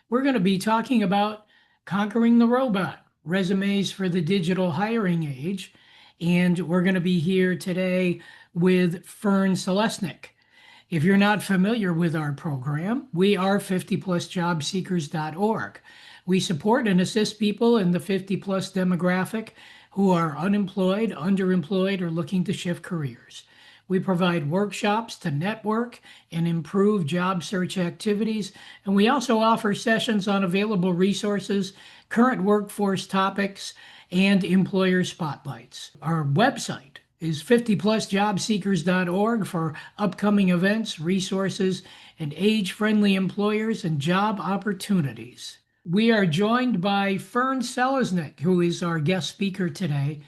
We're going to be talking about conquering the robot, resumes for the digital hiring age. And we're going to be here today with Fern Selesnick. If you're not familiar with our program, we are 50plusjobseekers.org. We support and assist people in the 50 plus demographic who are unemployed, underemployed, or looking to shift careers. We provide workshops to network and improve job search activities, and we also offer sessions on available resources, current workforce topics, and employer spotlights. Our website is 50plusjobseekers.org for upcoming events, resources, and age-friendly employers and job opportunities. We are joined by Fern Selesnick, who is our guest speaker today.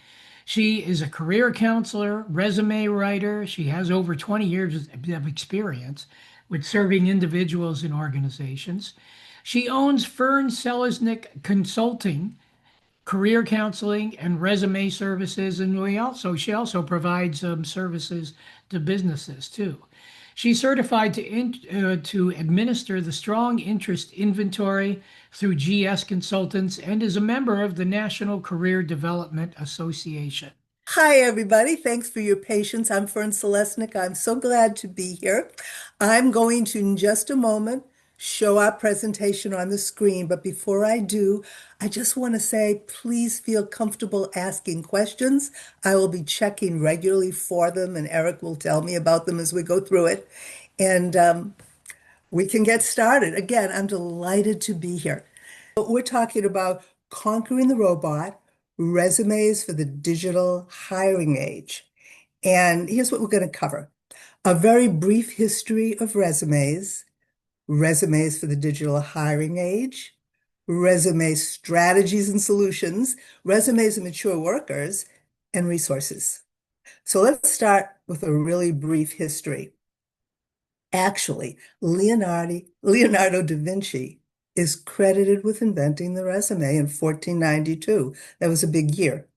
She is a career counselor, resume writer. She has over 20 years of experience with serving individuals and organizations. She owns Fern Selesnick Consulting, career counseling and resume services, and she also provides services to businesses too. She's certified to administer the Strong Interest Inventory through GS Consultants and is a member of the National Career Development Association. Hi, everybody. Thanks for your patience. I'm Fern Selesnick. I'm so glad to be here. I'm going to, in just a moment, show our presentation on the screen. But before I do, I just want to say, please feel comfortable asking questions. I will be checking regularly for them, and Eric will tell me about them as we go through it. And we can get started. Again, I'm delighted to be here. We're talking about conquering the robot, resumes for the digital hiring age. And here's what we're going to cover. A very brief history of resumes, resumes for the digital hiring age, resume strategies and solutions, resumes of mature workers, and resources. So let's start with a really brief history. Actually, Leonardo da Vinci is credited with inventing the resume in 1492. That was a big year.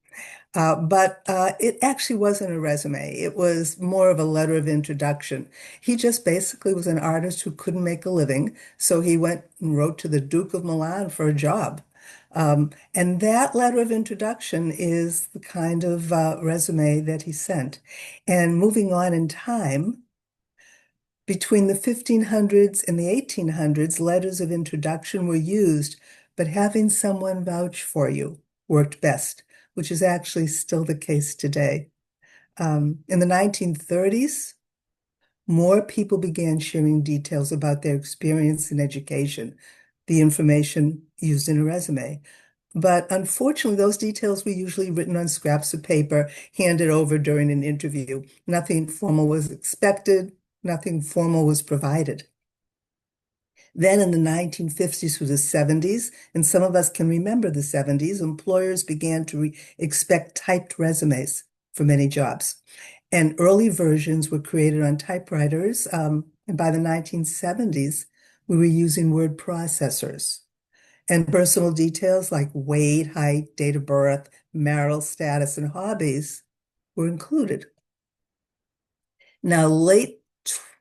But it actually wasn't a resume. It was more of a letter of introduction. He just basically was an artist who couldn't make a living, so he went and wrote to the Duke of Milan for a job. And that letter of introduction is the kind of resume that he sent. And moving on in time, between the 1500s and the 1800s, letters of introduction were used, but having someone vouch for you worked best, which is actually still the case today. In the 1930s, more people began sharing details about their experience in education, the information used in a resume. But unfortunately, those details were usually written on scraps of paper, handed over during an interview. Nothing formal was expected, nothing formal was provided. Then in the 1950s through the 70s, and some of us can remember the 70s, employers began to expect typed resumes for many jobs. And early versions were created on typewriters. And by the 1970s, we were using word processors. And personal details like weight, height, date of birth, marital status, and hobbies were included. Now, late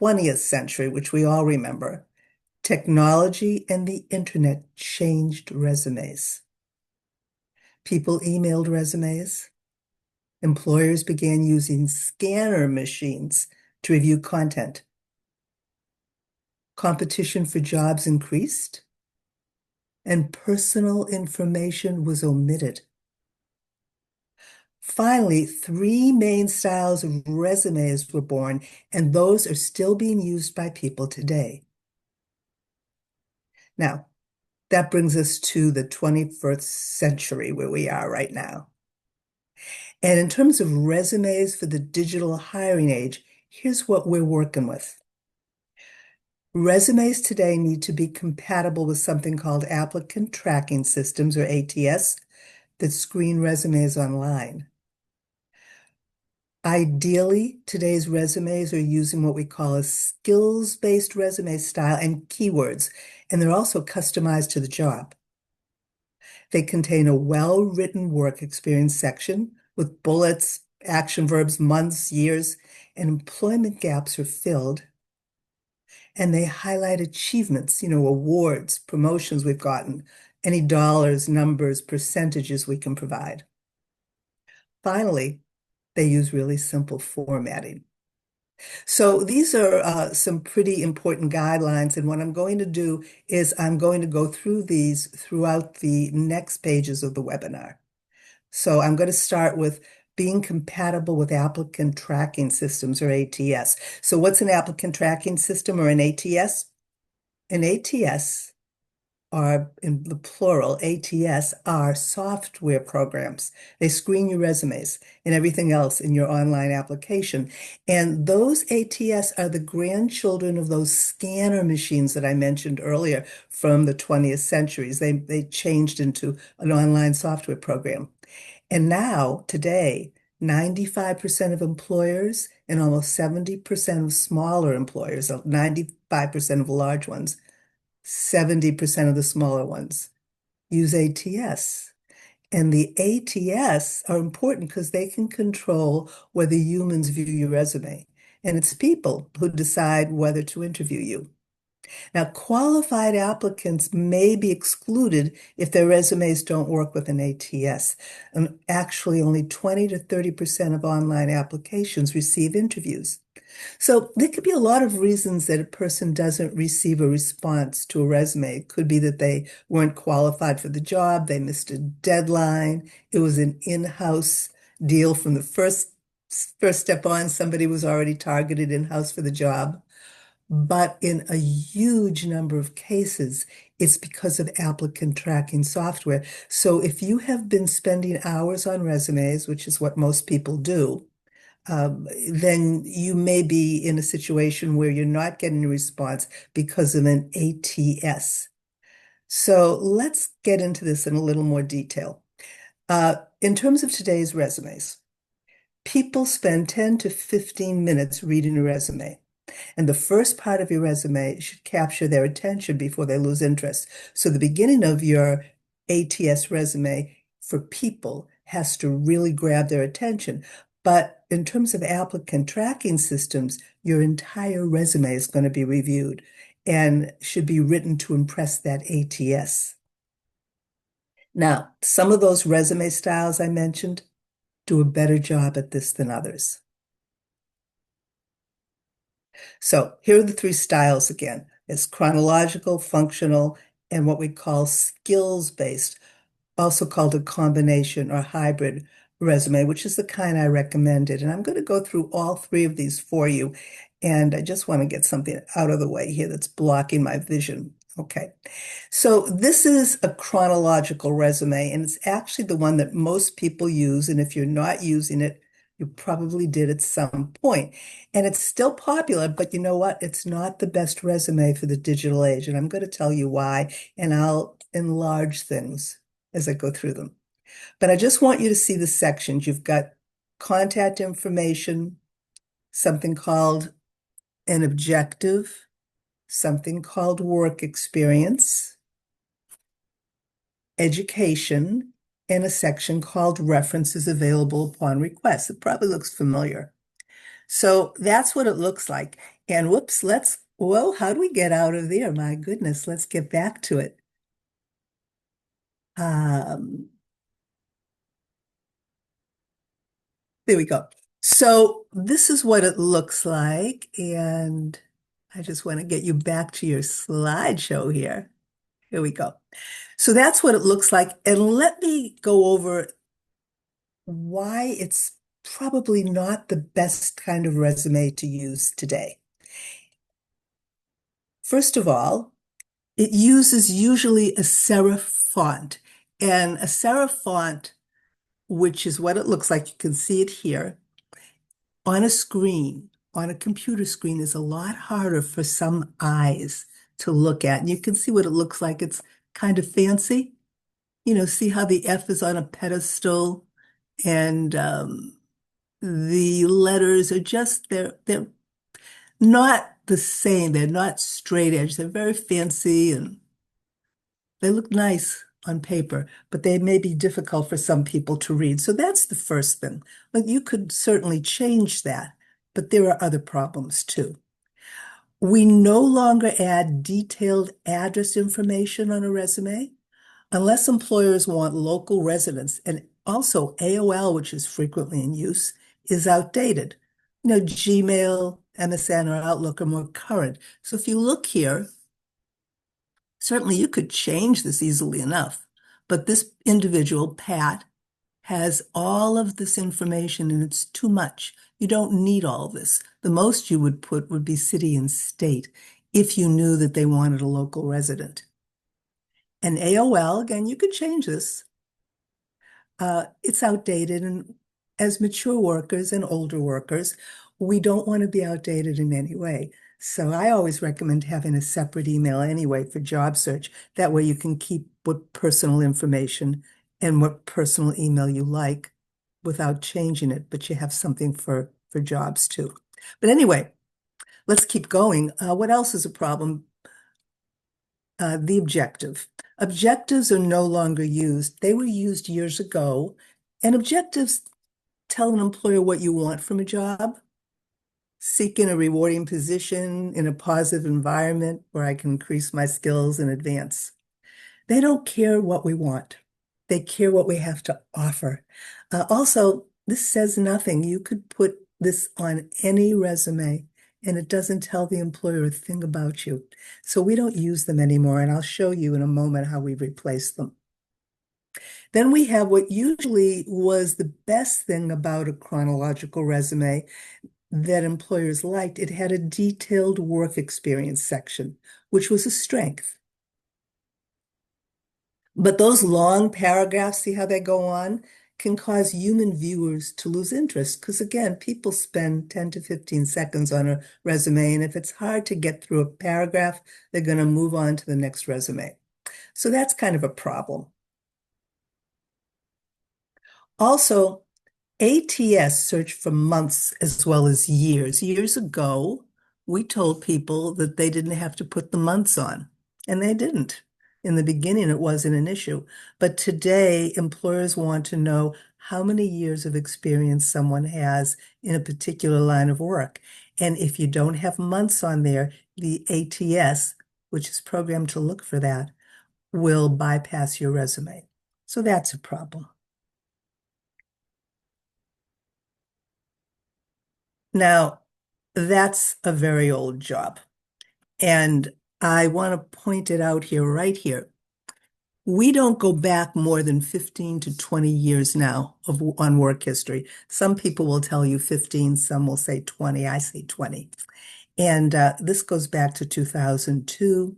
20th century, which we all remember, technology and the internet changed resumes. People emailed resumes. Employers began using scanner machines to review content. Competition for jobs increased, and personal information was omitted. Finally, three main styles of resumes were born, and those are still being used by people today. Now, that brings us to the 21st century where we are right now. And in terms of resumes for the digital hiring age, here's what we're working with. Resumes today need to be compatible with something called Applicant Tracking Systems, or ATS, that screen resumes online. Ideally, today's resumes are using what we call a skills-based resume style and keywords, and they're also customized to the job. They contain a well-written work experience section with bullets, action verbs, months, years, and employment gaps are filled. And they highlight achievements, awards, promotions we've gotten, any dollars, numbers, percentages we can provide. Finally, they use really simple formatting. So these are some pretty important guidelines. And what I'm going to do is I'm going to go through these throughout the next pages of the webinar. So I'm going to start with being compatible with applicant tracking systems or ATS. So what's an applicant tracking system or an ATS? An ATS are, in the plural, ATS are software programs. They screen your resumes and everything else in your online application. And those ATS are the grandchildren of those scanner machines that I mentioned earlier from the 20th centuries. They changed into an online software program. And now, today, 95% of employers and almost 70% of smaller employers, so 95% of large ones, 70% of the smaller ones use ATS. And the ATS are important because they can control whether humans view your resume. And it's people who decide whether to interview you. Now, qualified applicants may be excluded if their resumes don't work with an ATS. And actually, only 20 to 30% of online applications receive interviews. So there could be a lot of reasons that a person doesn't receive a response to a resume. It could be that they weren't qualified for the job, they missed a deadline, it was an in-house deal from the first step on, somebody was already targeted in-house for the job. But in a huge number of cases, it's because of applicant tracking software. So if you have been spending hours on resumes, which is what most people do, then you may be in a situation where you're not getting a response because of an ATS. So let's get into this in a little more detail. In terms of today's resumes, people spend 10 to 15 minutes reading a resume. And the first part of your resume should capture their attention before they lose interest. So the beginning of your ATS resume for people has to really grab their attention. But in terms of applicant tracking systems, your entire resume is going to be reviewed and should be written to impress that ATS. Now, some of those resume styles I mentioned do a better job at this than others. So here are the three styles again. It's chronological, functional, and what we call skills-based, also called a combination or hybrid resume, which is the kind I recommended. And I'm going to go through all three of these for you. And I just want to get something out of the way here that's blocking my vision. Okay. So this is a chronological resume, and it's actually the one that most people use. And if you're not using it, you probably did at some point. And it's still popular, but you know what? It's not the best resume for the digital age. And I'm going to tell you why, and I'll enlarge things as I go through them. But I just want you to see the sections. You've got contact information, something called an objective, something called work experience, education, and a section called references available upon request. It probably looks familiar. So that's what it looks like. And whoops, whoa, how do we get out of there? My goodness, let's get back to it. Um, there we go. So this is what it looks like. And I just want to get you back to your slideshow here. Here we go. So that's what it looks like. And let me go over why it's probably not the best kind of resume to use today. First of all, it uses usually a serif font. And a serif font, which is what it looks like, you can see it here, on a screen, on a computer screen, is a lot harder for some eyes to look at. And you can see what it looks like. It's kind of fancy. See how the F is on a pedestal and the letters are just, they're not the same. They're not straight edge. They're very fancy and they look nice on paper, but they may be difficult for some people to read. So that's the first thing. But you could certainly change that, but there are other problems too. We no longer add detailed address information on a resume unless employers want local residents. And also AOL, which is frequently in use, is outdated. Gmail, MSN, or Outlook are more current. So if you look here, certainly you could change this easily enough. But this individual, Pat, has all of this information and it's too much. You don't need all this. The most you would put would be city and state if you knew that they wanted a local resident. And AOL, again, you could change this. It's outdated, and as mature workers and older workers, we don't want to be outdated in any way. So I always recommend having a separate email anyway for job search. That way you can keep what personal information and what personal email you like without changing it, but you have something for jobs too. But anyway, let's keep going. What else is a problem? The objective. Objectives are no longer used. They were used years ago, and objectives tell an employer what you want from a job. Seeking a rewarding position in a positive environment where I can increase my skills and advance. They don't care what we want. They care what we have to offer. Also, this says nothing. You could put this on any resume and it doesn't tell the employer a thing about you. So we don't use them anymore, and I'll show you in a moment how we replace them. Then we have what usually was the best thing about a chronological resume that employers liked. It had a detailed work experience section, which was a strength. But those long paragraphs, see how they go on, can cause human viewers to lose interest. Because again, people spend 10 to 15 seconds on a resume, and if it's hard to get through a paragraph, they're going to move on to the next resume. So that's kind of a problem. Also, ATS searched for months as well as years. Years ago, we told people that they didn't have to put the months on, and they didn't. In the beginning, it wasn't an issue. But today, employers want to know how many years of experience someone has in a particular line of work. And if you don't have months on there, the ATS, which is programmed to look for that, will bypass your resume. So that's a problem. Now, that's a very old job. And I want to point it out here, right here. We don't go back more than 15 to 20 years now on work history. Some people will tell you 15, some will say 20. I say 20. And this goes back to 2002.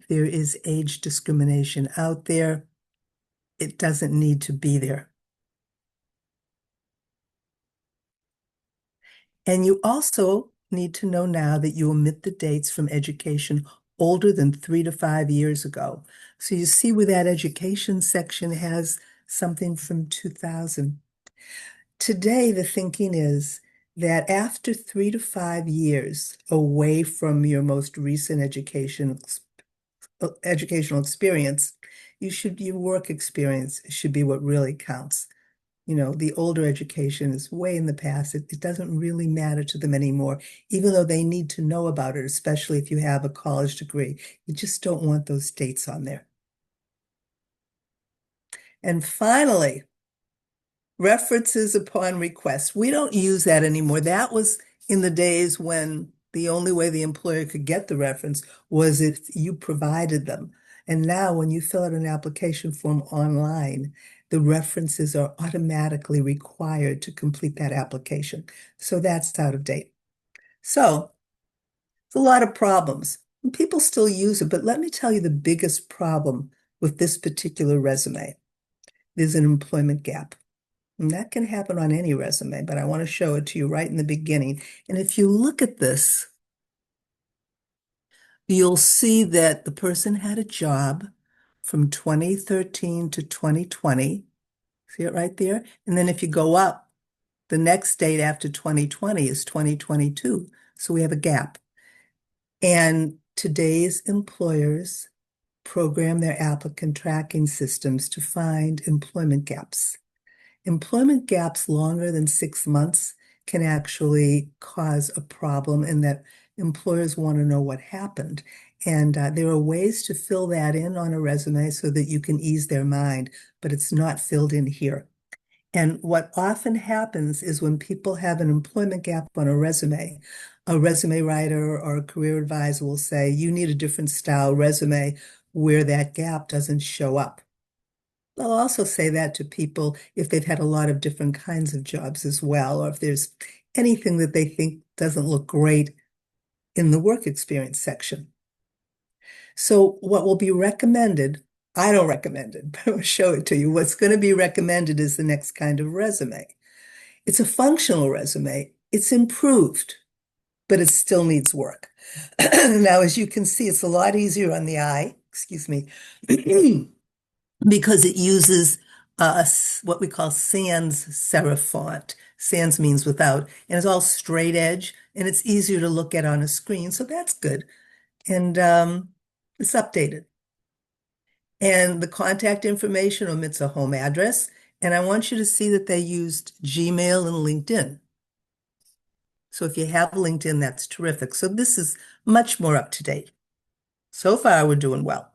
There is age discrimination out there. It doesn't need to be there. And you also need to know now that you omit the dates from education older than 3 to 5 years ago. So you see where that education section has something from 2000. Today, the thinking is that after 3 to 5 years away from your most recent educational experience, your work experience should be what really counts. The older education is way in the past. It doesn't really matter to them anymore, even though they need to know about it, especially if you have a college degree. You just don't want those dates on there. And finally, references upon request. We don't use that anymore. That was in the days when the only way the employer could get the reference was if you provided them. And now when you fill out an application form online, the references are automatically required to complete that application. So that's out of date. So it's a lot of problems. And people still use it, but let me tell you the biggest problem with this particular resume. There's an employment gap. And that can happen on any resume, but I want to show it to you right in the beginning. And if you look at this, you'll see that the person had a job from 2013 to 2020. See it right there? And then if you go up, the next date after 2020 is 2022. So we have a gap. And today's employers program their applicant tracking systems to find employment gaps. Employment gaps longer than 6 months can actually cause a problem in that employers want to know what happened. And there are ways to fill that in on a resume so that you can ease their mind, but it's not filled in here. And what often happens is when people have an employment gap on a resume writer or a career advisor will say, you need a different style resume where that gap doesn't show up. They'll also say that to people if they've had a lot of different kinds of jobs as well, or if there's anything that they think doesn't look great in the work experience section. So what will be recommended, I don't recommend it, but I'll show it to you. What's going to be recommended is the next kind of resume. It's a functional resume. It's improved, but it still needs work. Now, as you can see, it's a lot easier on the eye, excuse me, because it uses what we call sans serif font. Sans means without, and it's all straight edge, and it's easier to look at on a screen, so that's good. And it's updated. And the contact information omits a home address, and I want you to see that they used Gmail and LinkedIn. So if you have LinkedIn, that's terrific. So this is much more up to date. So far, we're doing well.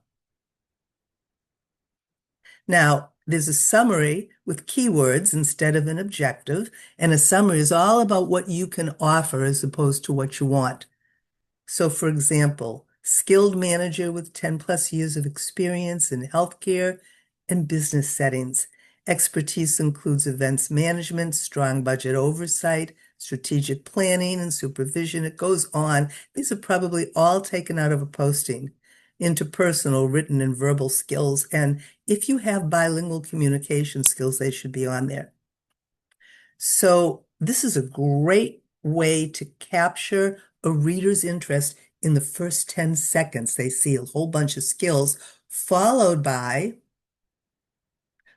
Now, there's a summary with keywords instead of an objective, and a summary is all about what you can offer as opposed to what you want. So, for example, skilled manager with 10 plus years of experience in healthcare and business settings. Expertise includes events management, strong budget oversight, strategic planning, and supervision. It goes on. These are probably all taken out of a posting. Interpersonal, written, and verbal skills. And if you have bilingual communication skills, they should be on there. So this is a great way to capture a reader's interest in the first 10 seconds. They see a whole bunch of skills, followed by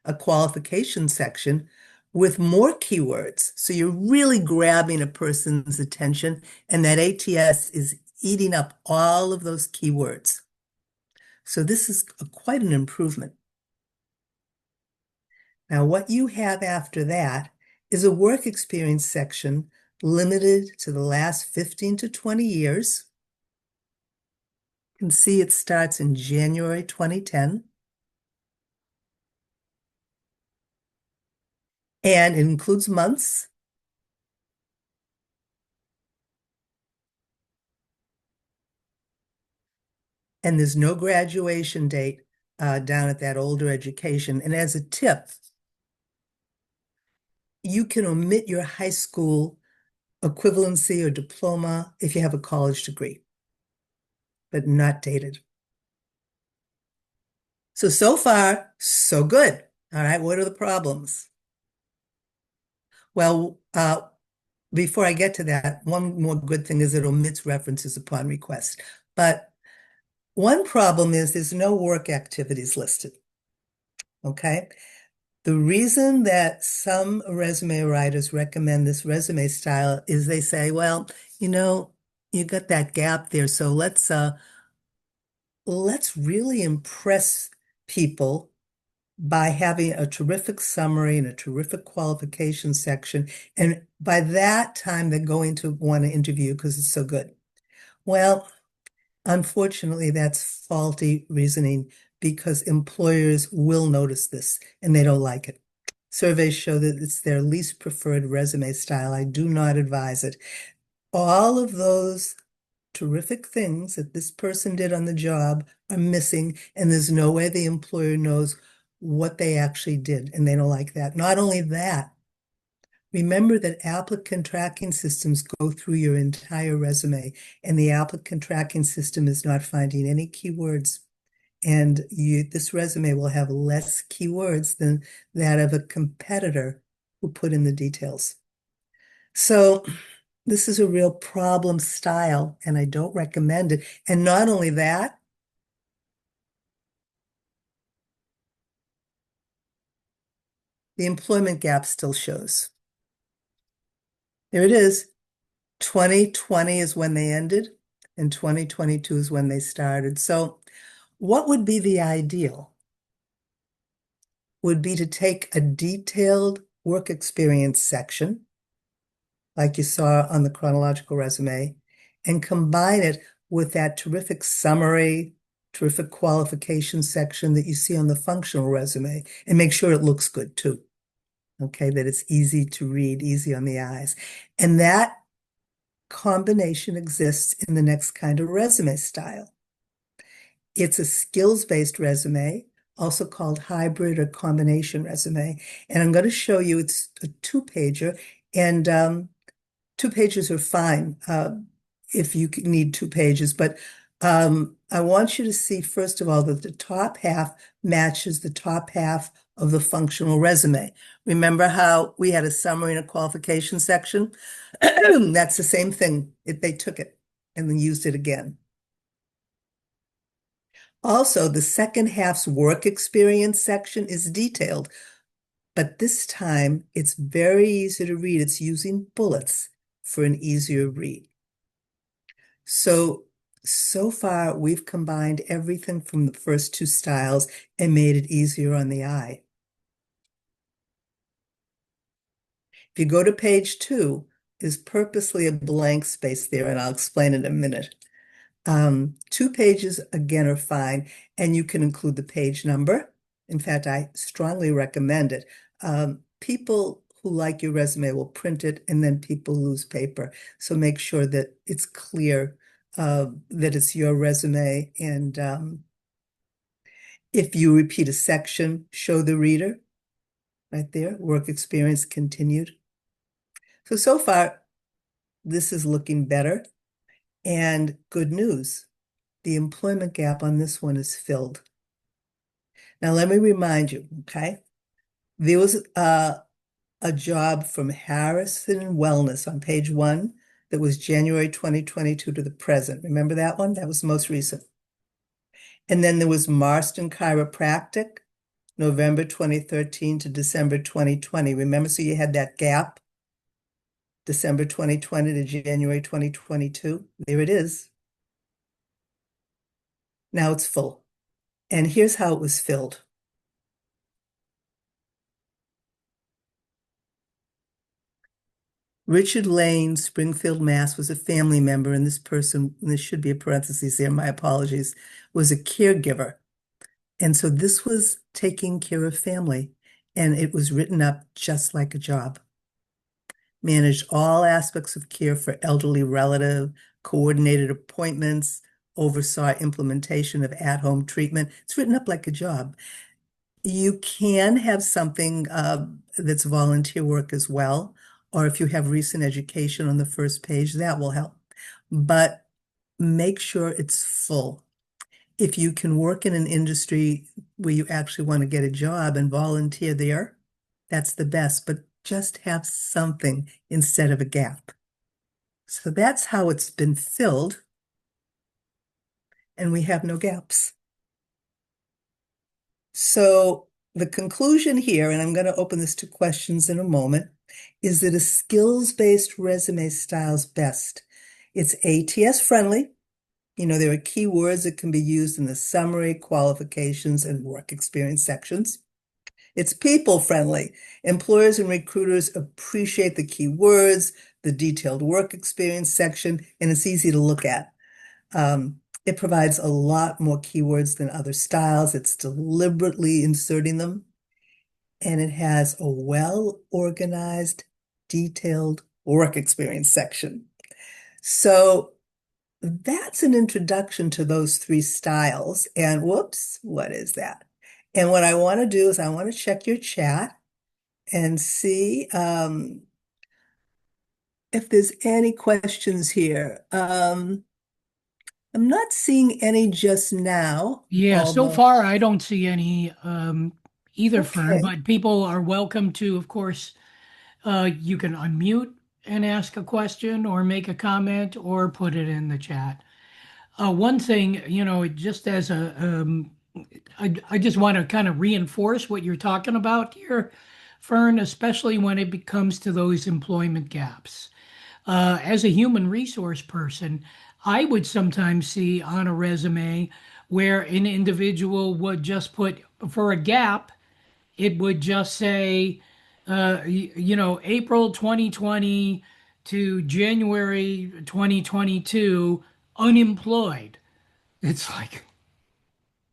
a qualification section with more keywords. So you're really grabbing a person's attention, and that ATS is eating up all of those keywords. So this is quite an improvement. Now, what you have after that is a work experience section limited to the last 15 to 20 years. You can see it starts in January 2010. And it includes months. And there's no graduation date down at that older education. And as a tip, you can omit your high school equivalency or diploma if you have a college degree, but not dated. So far, so good. All right, what are the problems? Well, before I get to that, one more good thing is it omits references upon request. But one problem is there's no work activities listed. Okay. The reason that some resume writers recommend this resume style is they say, well, you got that gap there, so let's really impress people by having a terrific summary and a terrific qualification section. And by that time, they're going to want to interview because it's so good. Well, unfortunately, that's faulty reasoning because employers will notice this and they don't like it. Surveys show that it's their least preferred resume style. I do not advise it. All of those terrific things that this person did on the job are missing, and there's no way the employer knows what they actually did, and they don't like that. Not only that, remember that applicant tracking systems go through your entire resume, and the applicant tracking system is not finding any keywords. And this resume will have less keywords than that of a competitor who put in the details. So this is a real problem style, and I don't recommend it. And not only that, the employment gap still shows. There it is. 2020 is when they ended, and 2022 is when they started. So what would be the ideal? Would be to take a detailed work experience section, like you saw on the chronological resume, and combine it with that terrific summary, terrific qualification section that you see on the functional resume, and make sure it looks good too. Okay, that it's easy to read, easy on the eyes. And that combination exists in the next kind of resume style. It's a skills-based resume, also called hybrid or combination resume. And I'm going to show you it's a two-pager, and two pages are fine if you need two pages. But I want you to see, first of all, that the top half matches the top half of the functional resume. Remember how we had a summary and a qualification section? That's the same thing. They took it and then used it again. Also, the second half's work experience section is detailed, but this time it's very easy to read. It's using bullets for an easier read. So far we've combined everything from the first two styles and made it easier on the eye. If you go to page 2, is purposely a blank space there, and I'll explain in a minute. 2 pages, again, are fine, and you can include the page number. In fact, I strongly recommend it. People who like your resume will print it, and then people lose paper. So make sure that it's clear that it's your resume. And if you repeat a section, show the reader right there, work experience continued. So far, this is looking better. And good news, the employment gap on this one is filled. Now, let me remind you, okay? There was a job from Harrison Wellness on page 1 that was January 2022 to the present. Remember that one? That was the most recent. And then there was Marston Chiropractic, November 2013 to December 2020. Remember, so you had that gap, December 2020 to January 2022. There it is. Now it's full. And here's how it was filled. Richard Lane, Springfield, Mass. Was a family member, and this person, and this should be a parenthesis there, my apologies, was a caregiver. And so this was taking care of family, and it was written up just like a job. Managed all aspects of care for elderly relative, coordinated appointments, oversaw implementation of at-home treatment. It's written up like a job. You can have something that's volunteer work as well, or if you have recent education on the first page, that will help. But make sure it's full. If you can work in an industry where you actually want to get a job and volunteer there, that's the best, but just have something instead of a gap. So that's how it's been filled, and we have no gaps. So the conclusion here, and I'm going to open this to questions in a moment, is that a skills-based resume style is best. It's ATS friendly. You know, there are keywords that can be used in the summary, qualifications, and work experience sections. It's people friendly. Employers and recruiters appreciate the keywords, the detailed work experience section, and it's easy to look at. It provides a lot more keywords than other styles. It's deliberately inserting them, and it has a well-organized, detailed work experience section. So that's an introduction to those 3 styles. And whoops, what is that? And what I want to do is I want to check your chat and see if there's any questions here. I'm not seeing any just now, Yeah, so although, far I don't see any either, Fern, okay. but people are welcome to, of course, you can unmute and ask a question or make a comment or put it in the chat. One thing, just as I just want to kind of reinforce what you're talking about here, Fern, especially when it comes to those employment gaps. As a human resource person, I would sometimes see on a resume where an individual would just put for a gap, it would just say, April 2020 to January 2022 unemployed. It's like,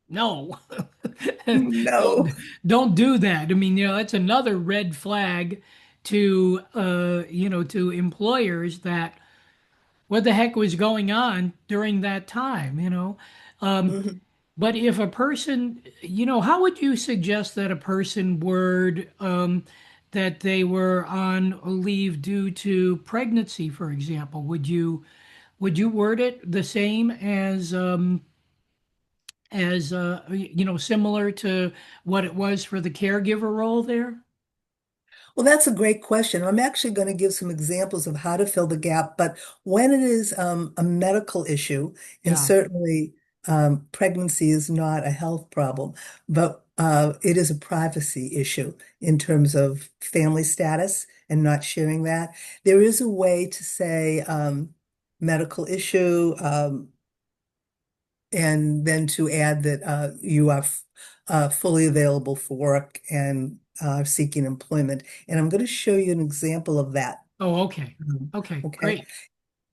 no, No. don't do that. I mean, that's another red flag to, to employers that what the heck was going on during that time. Um, Mhm. but if a person, how would you suggest that a person word that they were on a leave due to pregnancy, for example? Would you word it the same as similar to what it was for the caregiver role there? Well, that's a great question. I'm actually going to give some examples of how to fill the gap. But when it is a medical issue, and Yeah. certainly pregnancy is not a health problem, but it is a privacy issue in terms of family status and not sharing that, there is a way to say medical issue. And then to add that you are fully available for work and seeking employment. And I'm going to show you an example of that. Oh, okay. Um, Okay, Okay. great.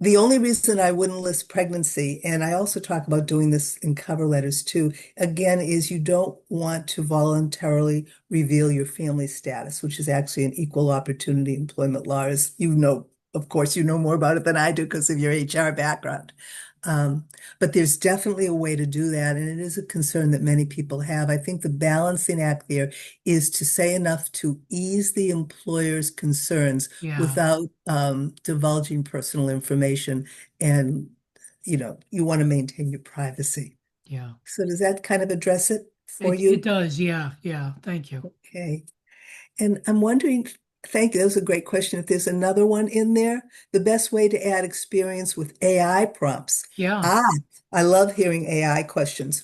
The only reason I wouldn't list pregnancy, and I also talk about doing this in cover letters too, again, is you don't want to voluntarily reveal your family status, which is actually an equal opportunity employment law, as you know, of course, you know more about it than I do because of your HR background. Um, but there's definitely a way to do that, and it is a concern that many people have. I think the balancing act there is to say enough to ease the employer's concerns Yeah, without divulging personal information. And, you want to maintain your privacy. yeah. So does that kind of address it for It you? does. Yeah, yeah. Thank you. Okay. And I'm wondering, thank you, that was a great question. If there's another one in there, the best way to add experience with AI prompts. Yeah, Ah, I love hearing AI questions.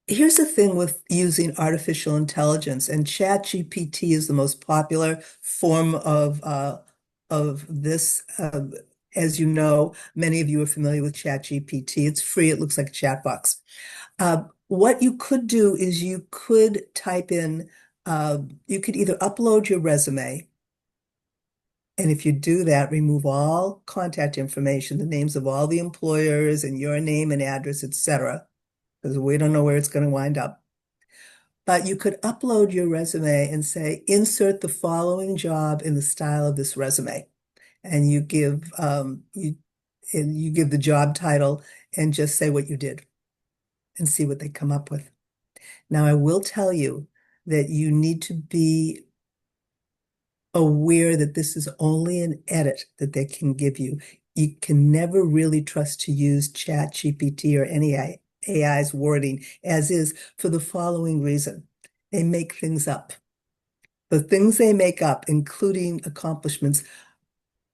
Here's the thing with using artificial intelligence, and ChatGPT is the most popular form of this. As you know, many of you are familiar with ChatGPT. It's free. It looks like a chat box. What you could do is you could type in. You could either upload your resume, and if you do that, remove all contact information, the names of all the employers, and your name and address, etc., because we don't know where it's going to wind up. But you could upload your resume and say, insert the following job in the style of this resume. And you give the job title and just say what you did and see what they come up with. Now, I will tell you that you need to be aware that this is only an edit that they can give you. You can never really trust to use Chat GPT or any AI's wording as is for the following reason. They make things up. The things they make up, including accomplishments,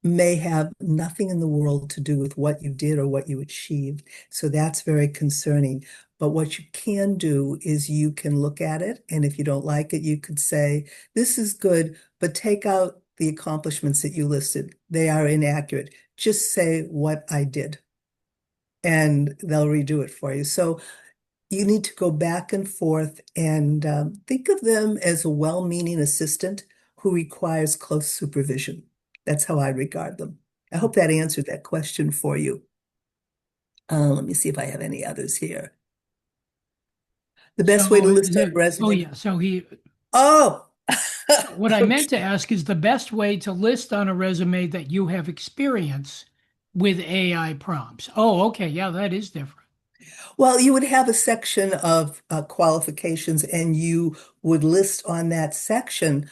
may have nothing in the world to do with what you did or what you achieved. So that's very concerning. But what you can do is you can look at it, and if you don't like it, you could say, this is good, but take out the accomplishments that you listed. They are inaccurate. Just say what I did, and they'll redo it for you. So you need to go back and forth and think of them as a well-meaning assistant who requires close supervision. That's how I regard them. I hope that answered that question for you. Let me see if I have any others here. The best way to So, list on a oh resume. yeah. So he, Oh, what I meant to ask is the best way to list on a resume that you have experience with AI prompts. Oh, okay. Yeah, that is different. well, you would have a section of qualifications, and you would list on that section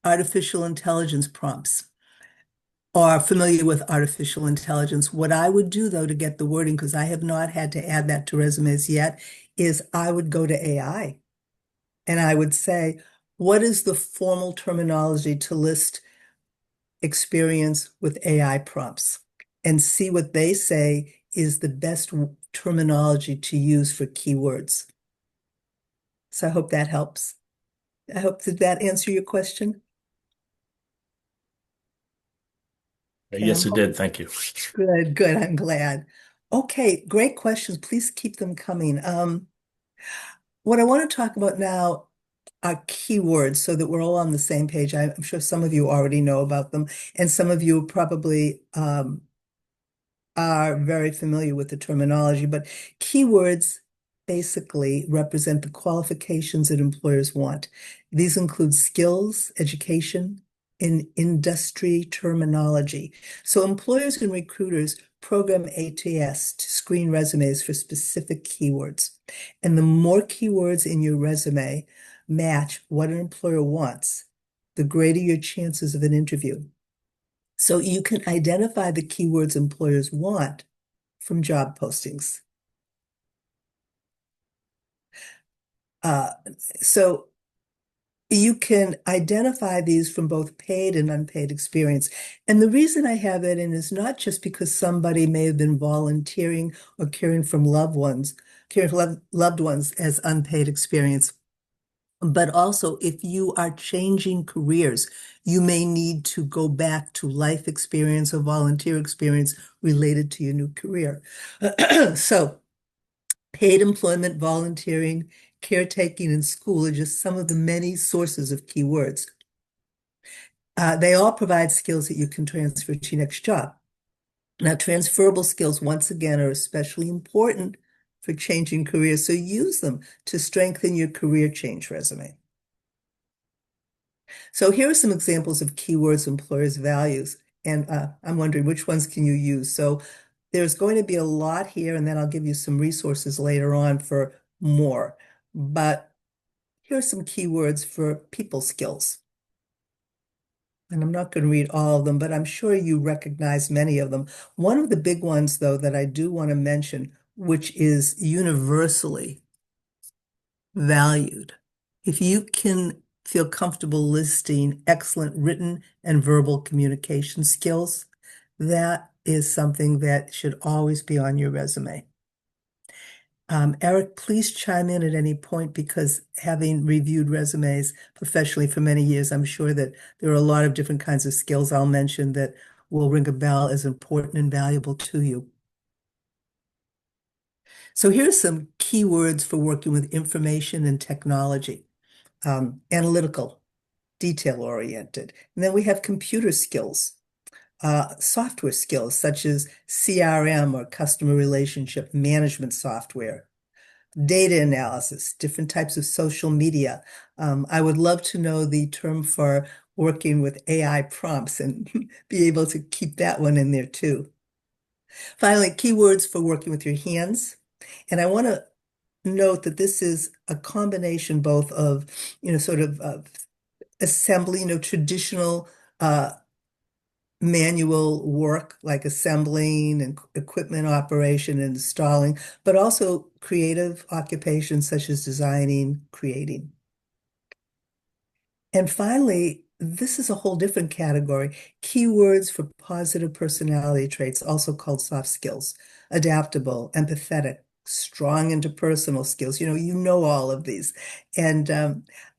artificial intelligence prompts. Are familiar with artificial intelligence. What I would do, though, to get the wording, because I have not had to add that to resumes yet, is I would go to AI and I would say, what is the formal terminology to list experience with AI prompts? And see what they say is the best terminology to use for keywords. So I hope that helps. I hope, did that answer your question? Okay, Yes, it did. Thank you. good, good. I'm glad. Okay, great questions. Please keep them coming. What I want to talk about now, keywords so that we're all on the same page. I'm sure some of you already know about them, and some of you probably are very familiar with the terminology, but keywords basically represent the qualifications that employers want. These include skills, education, and industry terminology. So employers and recruiters program ATS to screen resumes for specific keywords. And the more keywords in your resume match what an employer wants, the greater your chances of an interview. So you can identify the keywords employers want from job postings. Uh, so you can identify these from both paid and unpaid experience. And the reason I have it in is not just because somebody may have been volunteering or caring for loved ones as unpaid experience. But also, if you are changing careers, you may need to go back to life experience or volunteer experience related to your new career. So, paid employment, volunteering, caretaking, and school are just some of the many sources of keywords. They all provide skills that you can transfer to your next job. Now, transferable skills, once again, are especially important for changing careers, so use them to strengthen your career change resume. So here are some examples of keywords employers values, and I'm wondering which ones can you use. So there's going to be a lot here, and then I'll give you some resources later on for more. But here are some keywords for people skills. And I'm not going to read all of them, but I'm sure you recognize many of them. One of the big ones, though, that I do want to mention, which is universally valued. If you can feel comfortable listing excellent written and verbal communication skills, that is something that should always be on your resume. Eric, please chime in at any point because having reviewed resumes professionally for many years, I'm sure that there are a lot of different kinds of skills I'll mention that will ring a bell as important and valuable to you. So here's some keywords for working with information and technology. Analytical, detail-oriented. And then we have computer skills, software skills such as CRM or customer relationship management software, data analysis, different types of social media. I would love to know the term for working with AI prompts and be able to keep that one in there too. Finally, keywords for working with your hands. And I want to note that this is a combination both of, sort of assembly, traditional manual work like assembling and equipment operation and installing, but also creative occupations such as designing, creating. And finally, this is a whole different category, keywords for positive personality traits, also called soft skills, adaptable, empathetic, strong interpersonal skills. You know all of these. And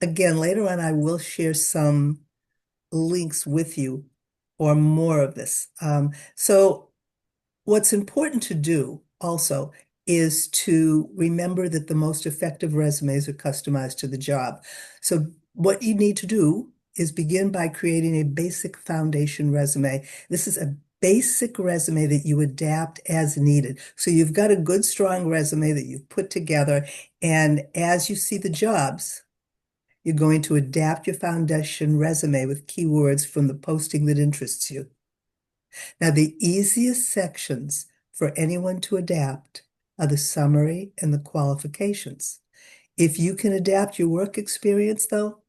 again, later on, I will share some links with you or more of this. So what's important to do also is to remember that the most effective resumes are customized to the job. So what you need to do is begin by creating a basic foundation resume. This is a basic resume that you adapt as needed. So you've got a good, strong resume that you've put together, and as you see the jobs, you're going to adapt your foundation resume with keywords from the posting that interests you. Now, the easiest sections for anyone to adapt are the summary and the qualifications. If you can adapt your work experience, though,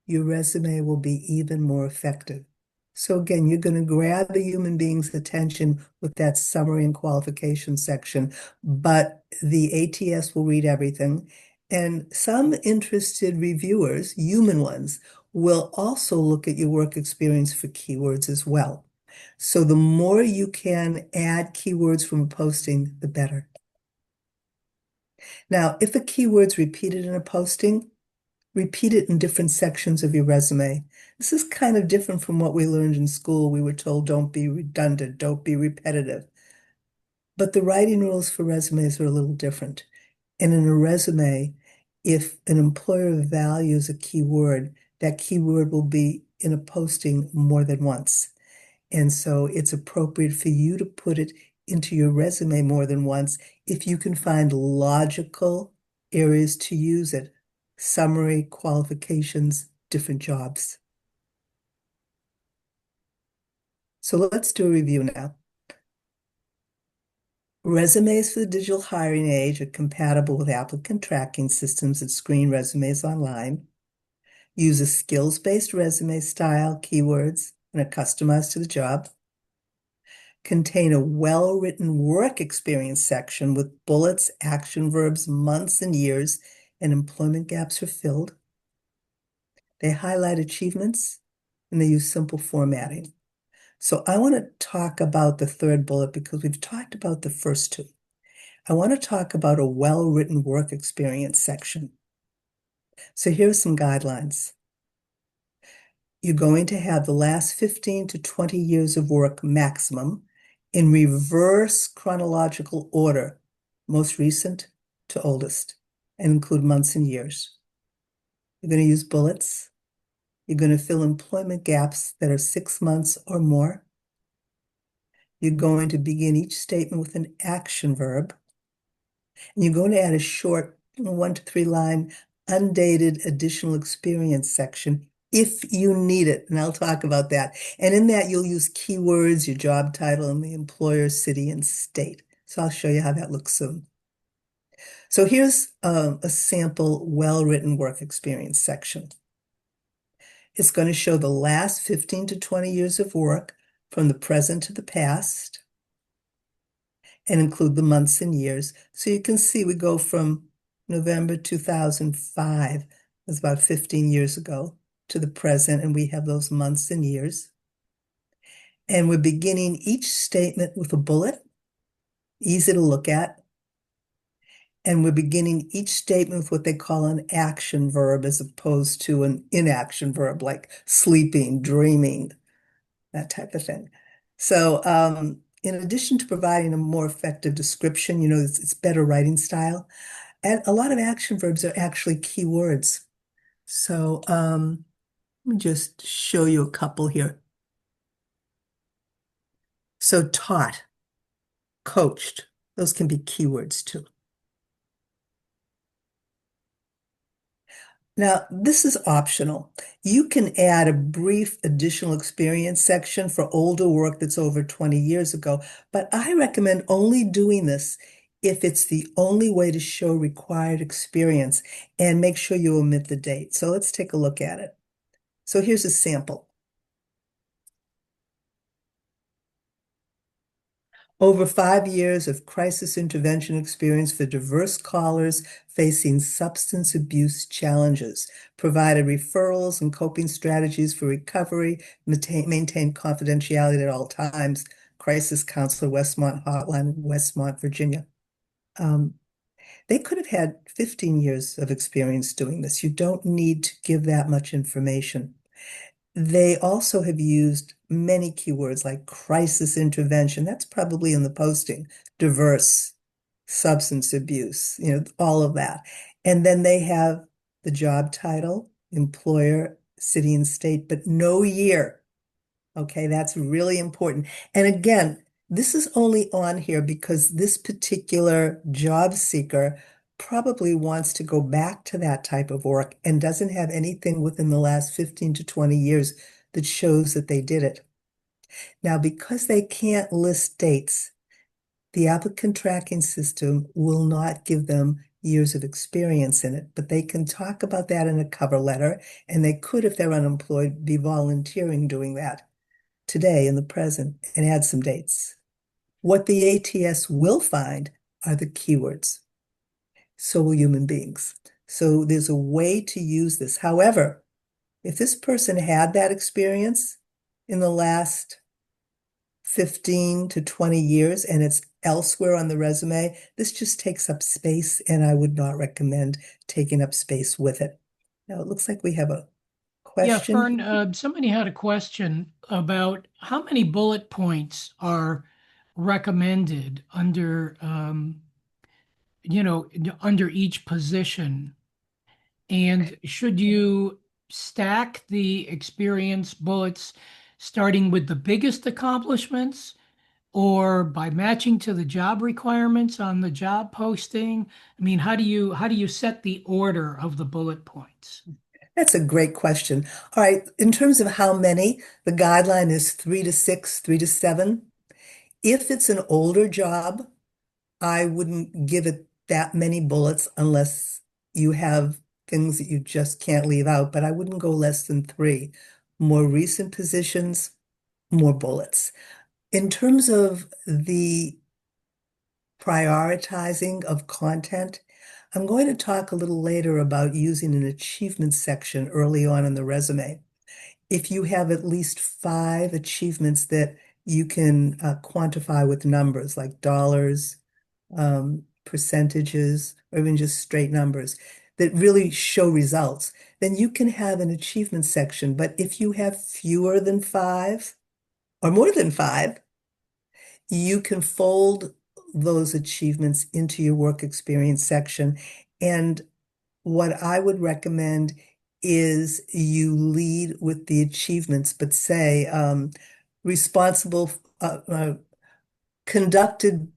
your resume will be even more effective. So again, you're going to grab a human being's attention with that summary and qualification section, but the ATS will read everything. And some interested reviewers, human ones, will also look at your work experience for keywords as well. So the more you can add keywords from a posting, the better. Now, if a keyword's repeated in a posting, repeat it in different sections of your resume. This is kind of different from what we learned in school. We were told don't be redundant, don't be repetitive. But the writing rules for resumes are a little different. And in a resume, if an employer values a keyword, that keyword will be in a posting more than once. And so it's appropriate for you to put it into your resume more than once if you can find logical areas to use it. Summary, qualifications, different jobs. So let's do a review now. Resumes for the digital hiring age are compatible with applicant tracking systems that screen resumes online. Use a skills-based resume style, keywords, and are customized to the job. Contain a well-written work experience section with bullets, action verbs, months and years, and employment gaps are filled. They highlight achievements, and they use simple formatting. So I want to talk about the third bullet because we've talked about the first two. I want to talk about a well-written work experience section. So here's some guidelines. You're going to have the last 15 to 20 years of work maximum in reverse chronological order, most recent to oldest, and include months and years. You're going to use bullets. You're going to fill employment gaps that are 6 months or more. You're going to begin each statement with an action verb. And you're going to add a short 1 to 3 line undated additional experience section if you need it. And I'll talk about that. And in that, you'll use keywords, your job title, and the employer, city, and state. So I'll show you how that looks soon. So here's a sample well-written work experience section. It's going to show the last 15 to 20 years of work from the present to the past and include the months and years. So you can see we go from November 2005, that's about 15 years ago, to the present, and we have those months and years. And we're beginning each statement with a bullet, easy to look at. And we're beginning each statement with what they call an action verb as opposed to an inaction verb like sleeping, dreaming, that type of thing. So in addition to providing a more effective description, it's better writing style. And a lot of action verbs are actually keywords. So let me just show you a couple here. So taught, coached, those can be keywords too. Now, this is optional. You can add a brief additional experience section for older work that's over 20 years ago, but I recommend only doing this if it's the only way to show required experience, and make sure you omit the date. So let's take a look at it. So here's a sample. Over 5 years of crisis intervention experience for diverse callers facing substance abuse challenges, provided referrals and coping strategies for recovery, maintain confidentiality at all times. Crisis Counselor Westmont Hotline, Westmont, Virginia. They could have had 15 years of experience doing this. You don't need to give that much information. They also have used many keywords like crisis intervention. That's probably in the posting. Diverse, substance abuse, all of that. And then they have the job title, employer, city, and state, but no year. Okay, that's really important. And again, this is only on here because this particular job seeker probably wants to go back to that type of work and doesn't have anything within the last 15 to 20 years that shows that they did it. Now, because they can't list dates, the applicant tracking system will not give them years of experience in it, but they can talk about that in a cover letter, and they could, if they're unemployed, be volunteering doing that today in the present and add some dates. What the ATS will find are the keywords. So will human beings. So there's a way to use this. However, if this person had that experience in the last 15 to 20 years and it's elsewhere on the resume, this just takes up space, and I would not recommend taking up space with it. Now it looks like we have a Yeah, question. Fern, somebody had a question about how many bullet points are recommended under, under each position. And should you stack the experience bullets starting with the biggest accomplishments or by matching to the job requirements on the job posting? I mean, how do you set the order of the bullet points? That's a great question. All right, in terms of how many, the guideline is 3 to 6, 3 to 7. If it's an older job, I wouldn't give it that many bullets unless you have things that you just can't leave out, but I wouldn't go less than 3. More recent positions, more bullets. In terms of the prioritizing of content, I'm going to talk a little later about using an achievement section early on in the resume. If you have at least 5 achievements that you can quantify with numbers like dollars, percentages, or even just straight numbers that really show results, then you can have an achievement section. But if you have fewer than 5 or more than 5, you can fold those achievements into your work experience section. And what I would recommend is you lead with the achievements, but say responsible, conducted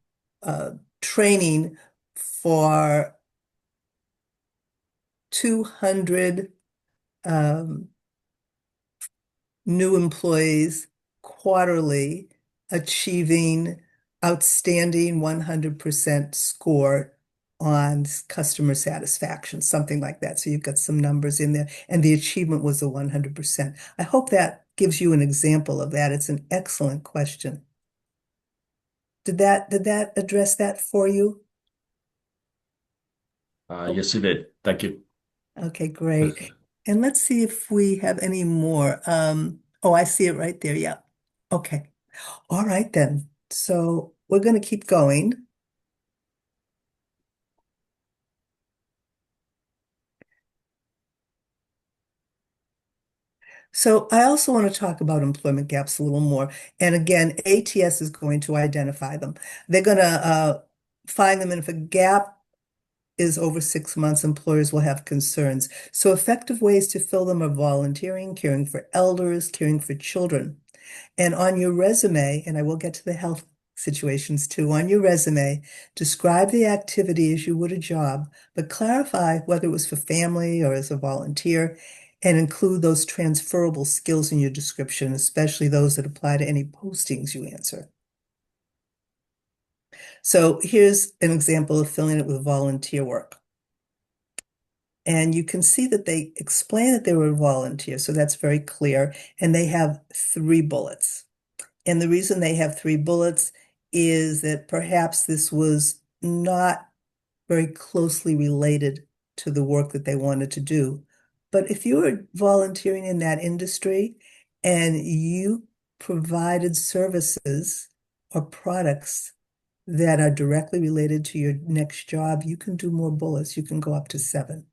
training for 200 um, new employees quarterly, achieving outstanding 100% score on customer satisfaction, something like that. So you've got some numbers in there, and the achievement was a 100%. I hope that gives you an example of that. It's an excellent question. Did that address that for you? Oh, Yes, you did. Thank you. okay, great. And let's see if we have any more. Oh, I see it right there. Yeah. Okay. All right then. So we're going to keep going. So I also want to talk about employment gaps a little more. And again, ATS is going to identify them. They're going to find them, and if a gap is over 6 months, employers will have concerns. So effective ways to fill them are volunteering, caring for elders, caring for children. And on your resume, and I will get to the health situations too, on your resume, describe the activity as you would a job, but clarify whether it was for family or as a volunteer, and include those transferable skills in your description, especially those that apply to any postings you answer. So here's an example of filling it with volunteer work. And you can see that they explain that they were a volunteer, so that's very clear. And they have 3 bullets. And the reason they have 3 bullets is that perhaps this was not very closely related to the work that they wanted to do. But if you were volunteering in that industry and you provided services or products that are directly related to your next job, you can do more bullets. You can go up to 7.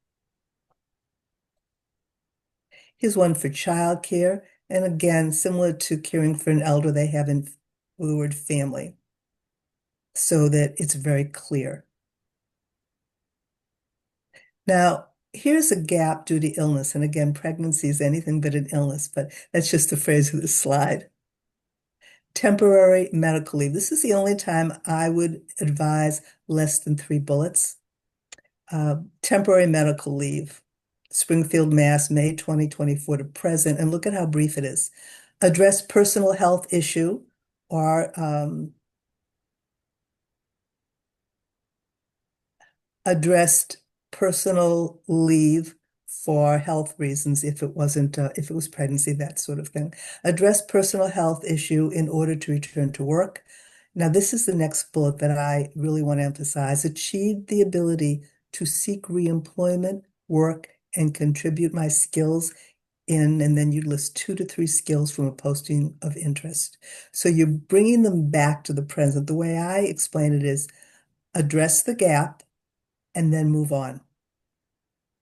Here's one for childcare. And again, similar to caring for an elder, they have in the word family so that it's very clear. Now, here's a gap due to illness. And again, pregnancy is anything but an illness, but that's just the phrase of the slide. Temporary medical leave. This is the only time I would advise less than 3 bullets. Temporary medical leave. Springfield, Mass, May 2024 to present. And look at how brief it is. Address personal health issue or addressed personal leave for health reasons if it wasn't if it was pregnancy, that sort of thing. Address personal health issue in order to return to work. Now, this is the next bullet that I really want to emphasize. Achieve the ability to seek reemployment, work, and contribute my skills in, and then you list 2 to 3 skills from a posting of interest. So you're bringing them back to the present. The way I explain it is address the gap and then move on.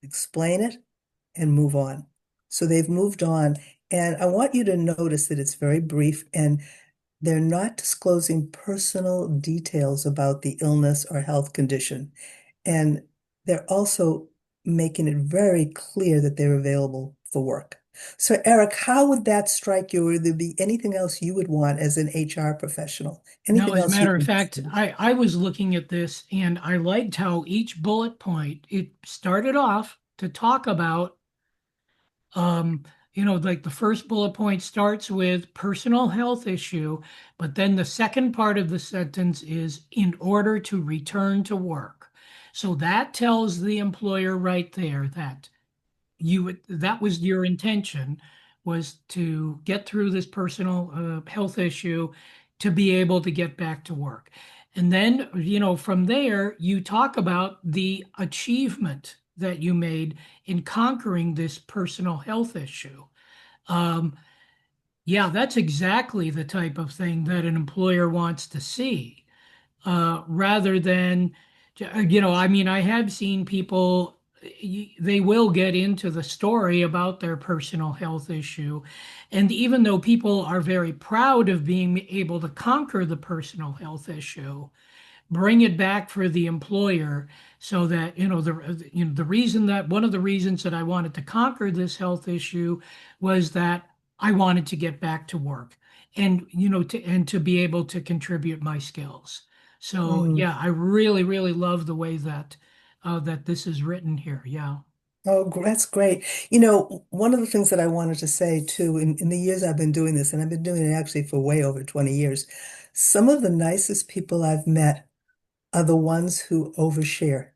Explain it and move on. So they've moved on. And I want you to notice that it's very brief and they're not disclosing personal details about the illness or health condition. And they're also making it very clear that they're available for work. So, Eric, how would that strike you? Or would there be anything else you would want as an HR professional? No, Anything as a else you'd matter of fact, consider? I was looking at this and I liked how each bullet point, it started off to talk about, um, like the first bullet point starts with personal health issue, but then the second part of the sentence is in order to return to work. So that tells the employer right there that that was your intention, was to get through this personal health issue to be able to get back to work. And then, from there, you talk about the achievement that you made in conquering this personal health issue. Um, yeah, that's exactly the type of thing that an employer wants to see, rather than, I mean, I have seen people, they will get into the story about their personal health issue. And even though people are very proud of being able to conquer the personal health issue, bring it back for the employer so that the reason that one of the reasons that I wanted to conquer this health issue was that I wanted to get back to work and to be able to contribute my skills. So Mm. yeah, I really really love the way that that this is written here. Yeah. Oh, that's great. One of the things that I wanted to say too, in the years I've been doing this, and I've been doing it actually for way over 20 years, some of the nicest people I've met are the ones who overshare.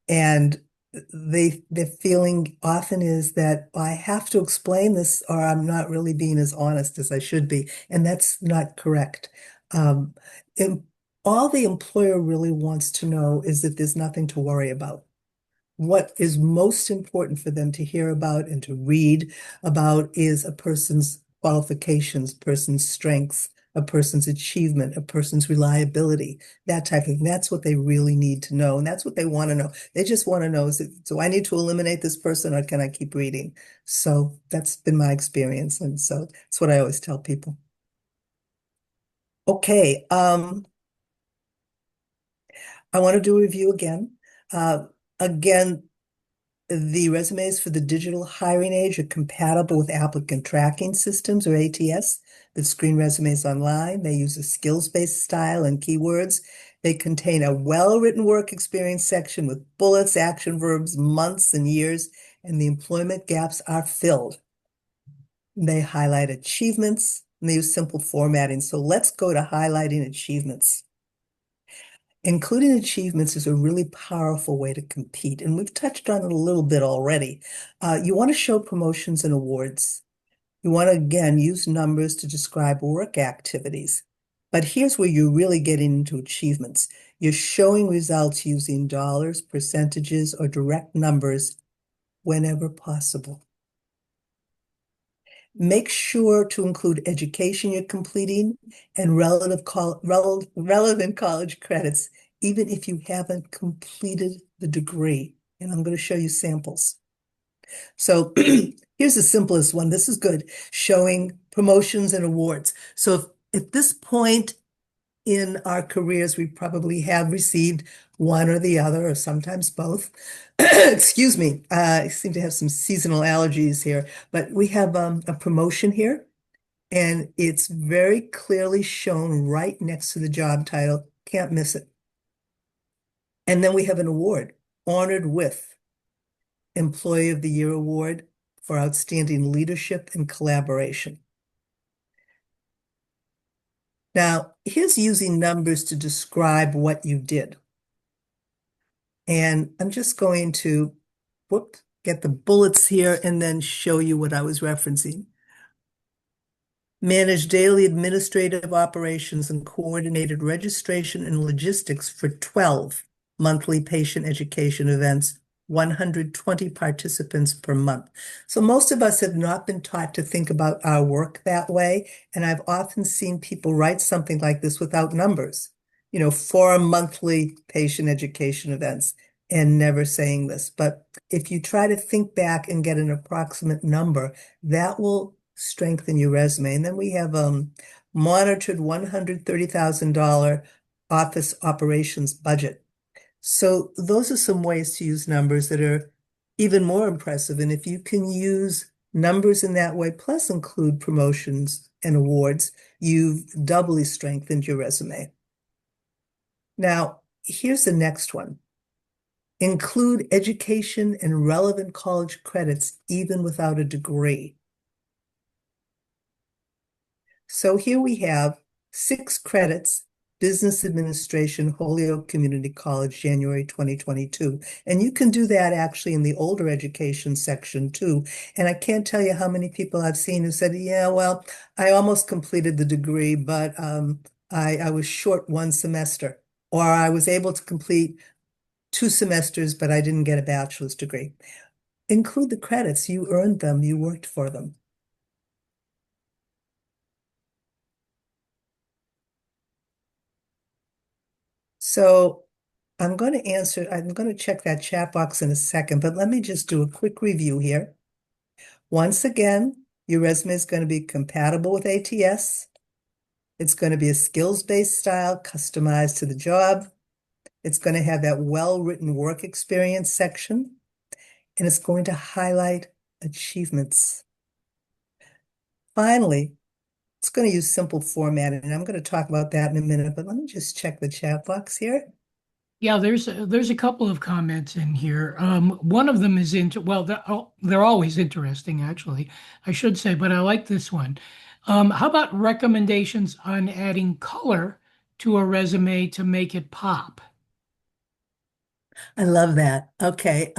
And the feeling often is that I have to explain this or I'm not really being as honest as I should be. And that's not correct. Um, and all the employer really wants to know is that there's nothing to worry about. What is most important for them to hear about and to read about is a person's qualifications, person's strengths, a person's achievement, a person's reliability, that type of thing. That's what they really need to know. And that's what they want to know. They just want to know, do I need to eliminate this person or can I keep reading? So that's been my experience. And so that's what I always tell people. Okay. I want to do a review again. Uh, again, the resumes for the digital hiring age are compatible with applicant tracking systems or ATS that screen resumes online. They use a skills-based style and keywords. They contain a well-written work experience section with bullets, action verbs, months, and years, and the employment gaps are filled. They highlight achievements and they use simple formatting. So let's go to highlighting achievements. Including achievements is a really powerful way to compete, and we've touched on it a little bit already. You want to show promotions and awards. You want to, again, use numbers to describe work activities. But here's where you're really getting into achievements. You're showing results using dollars, percentages, or direct numbers whenever possible. Make sure to include education you're completing and relevant college credits, even if you haven't completed the degree. And I'm going to show you samples. So here's the simplest one. This is good, showing promotions and awards. So if at this point in our careers, we probably have received one or the other, or sometimes both. Excuse me, I seem to have some seasonal allergies here, but we have a promotion here, and it's very clearly shown right next to the job title. Can't miss it. And then we have an award, honored with Employee of the Year Award for outstanding leadership and collaboration. Now, here's using numbers to describe what you did. And I'm just going to get the bullets here and then show you what I was referencing. Managed daily administrative operations and coordinated registration and logistics for 12 monthly patient education events, 120 participants per month. So most of us have not been taught to think about our work that way. And I've often seen people write something like this without numbers, 4 monthly patient education events and never saying this. But if you try to think back and get an approximate number, that will strengthen your resume. And then we have monitored $130,000 office operations budget. So those are some ways to use numbers that are even more impressive. And if you can use numbers in that way, plus include promotions and awards, you've doubly strengthened your resume. Now, here's the next one. Include education and relevant college credits even without a degree. So here we have 6 credits, Business Administration, Holyoke Community College, January 2022. And you can do that actually in the older education section too. And I can't tell you how many people I've seen who said, yeah, well, I almost completed the degree, but I was short 1 semester, or I was able to complete 2 semesters, but I didn't get a bachelor's degree. Include the credits. You earned them, you worked for them. So I'm going to I'm going to check that chat box in a second, but let me just do a quick review here. Once again, your resume is going to be compatible with ATS. It's going to be a skills-based style customized to the job. It's going to have that well-written work experience section, and it's going to highlight achievements. Finally, it's going to use simple formatting, and I'm going to talk about that in a minute, but let me just check the chat box here. Yeah, there's a couple of comments in here. One of them is they're always interesting, actually, I should say, but I like this one. How about recommendations on adding color to a resume to make it pop? I love that. Okay.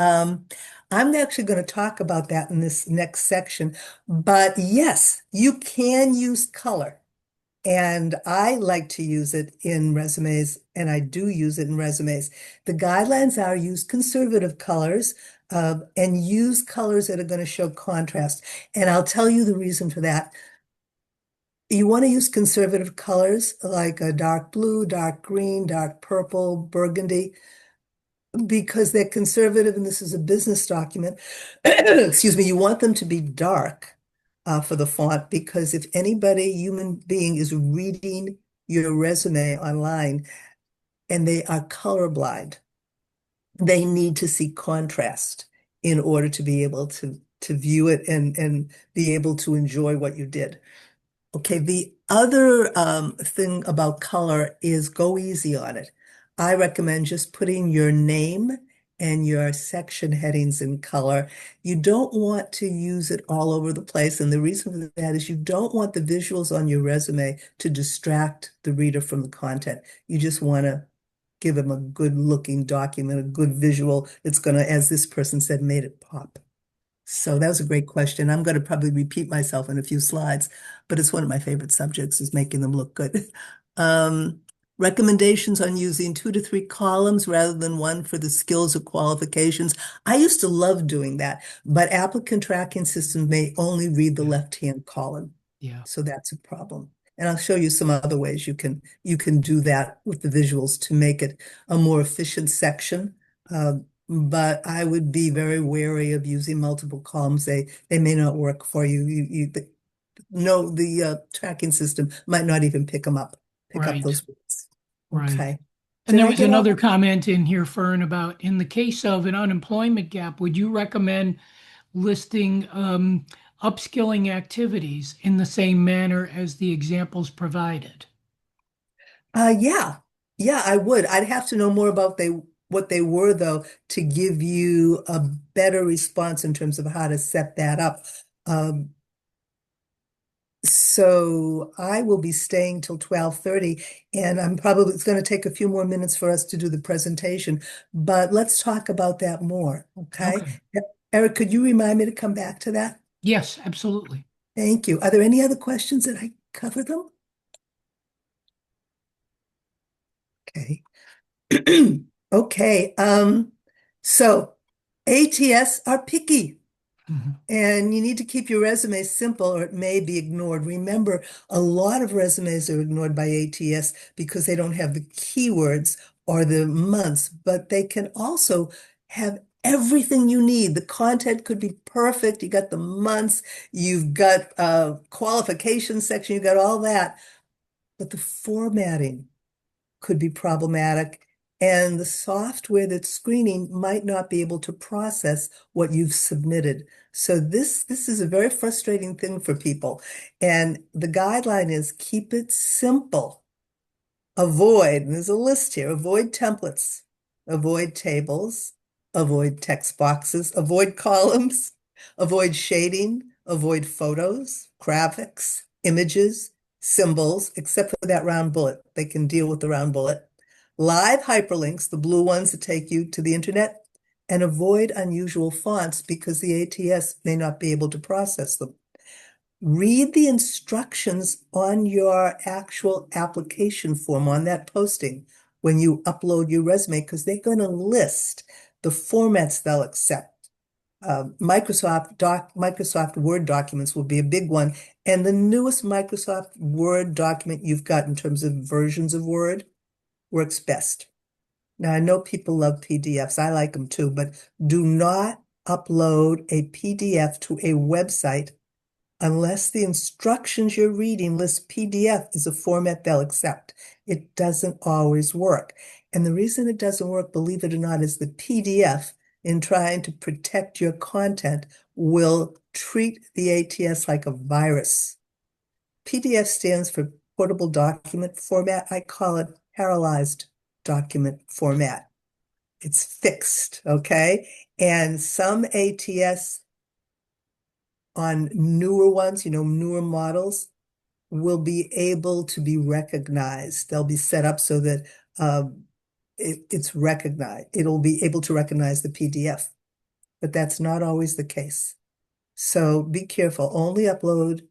I'm actually going to talk about that in this next section. But yes, you can use color. And I like to use it in resumes, and I do use it in resumes. The guidelines are use conservative colors and use colors that are going to show contrast. And I'll tell you the reason for that. You want to use conservative colors like a dark blue, dark green, dark purple, burgundy, because they're conservative and this is a business document. Excuse me, you want them to be dark for the font because if anybody, human being, is reading your resume online and they are colorblind, they need to see contrast in order to be able to view it and be able to enjoy what you did. Okay, the other thing about color is go easy on it. I recommend just putting your name and your section headings in color. You don't want to use it all over the place. And the reason for that is you don't want the visuals on your resume to distract the reader from the content. You just want to give them a good looking document, a good visual. It's going to, as this person said, made it pop. So that was a great question. I'm going to probably repeat myself in a few slides, but it's one of my favorite subjects is making them look good. Um, Recommendations on using 2 to 3 columns rather than one for the skills or qualifications. I used to love doing that, but applicant tracking systems may only read the Yeah, left-hand column. yeah, So that's a problem. And I'll show you some other ways you can do that with the visuals to make it a more efficient section. But I would be very wary of using multiple columns. They may not work for you. No, the tracking system might not even pick up right, those words. right. Okay. And Did there I was get all another that? comment in here, Fern, about in the case of an unemployment gap, would you recommend listing upskilling activities in the same manner as the examples provided? Yeah. Yeah, I would. I'd have to know more about what they were though to give you a better response in terms of how to set that up. Um, So I will be staying till 12:30 and it's going to take a few more minutes for us to do the presentation, but let's talk about that more, okay? Okay. Eric, could you remind me to come back to that? Yes, absolutely. Thank you. Are there any other questions that I covered them? Okay. Okay. So ATS are picky. Mhm. And you need to keep your resume simple or it may be ignored. Remember, a lot of resumes are ignored by ATS because they don't have the keywords or the months, but they can also have everything you need. The content could be perfect. You got the months, you've got qualification section, you got all that, but the formatting could be problematic. and the software that's screening might not be able to process what you've submitted. So this is a very frustrating thing for people. And the guideline is keep it simple. Avoid, and there's a list here, avoid templates, avoid tables, avoid text boxes, avoid columns, avoid shading, avoid photos, graphics, images, symbols, except for that round bullet. They can deal with the round bullet. Live hyperlinks, the blue ones that take you to the internet, and avoid unusual fonts because the ATS may not be able to process them. Read the instructions on your actual application form on that posting when you upload your resume, because they're going to list the formats they'll accept. Microsoft Word documents will be a big one. And the newest Microsoft Word document you've got in terms of versions of Word works best. Now, I know people love PDFs. I like them too, but do not upload a PDF to a website unless the instructions you're reading list PDF as a format they'll accept. It doesn't always work. And the reason it doesn't work, believe it or not, is the PDF, in trying to protect your content, will treat the ATS like a virus. PDF stands for portable document format. I call it paralyzed document format. It's fixed, okay? And some ATS on newer ones, newer models, will be able to be recognized. They'll be set up so that it's recognized. It'll be able to recognize the PDF, but that's not always the case. So be careful. Only upload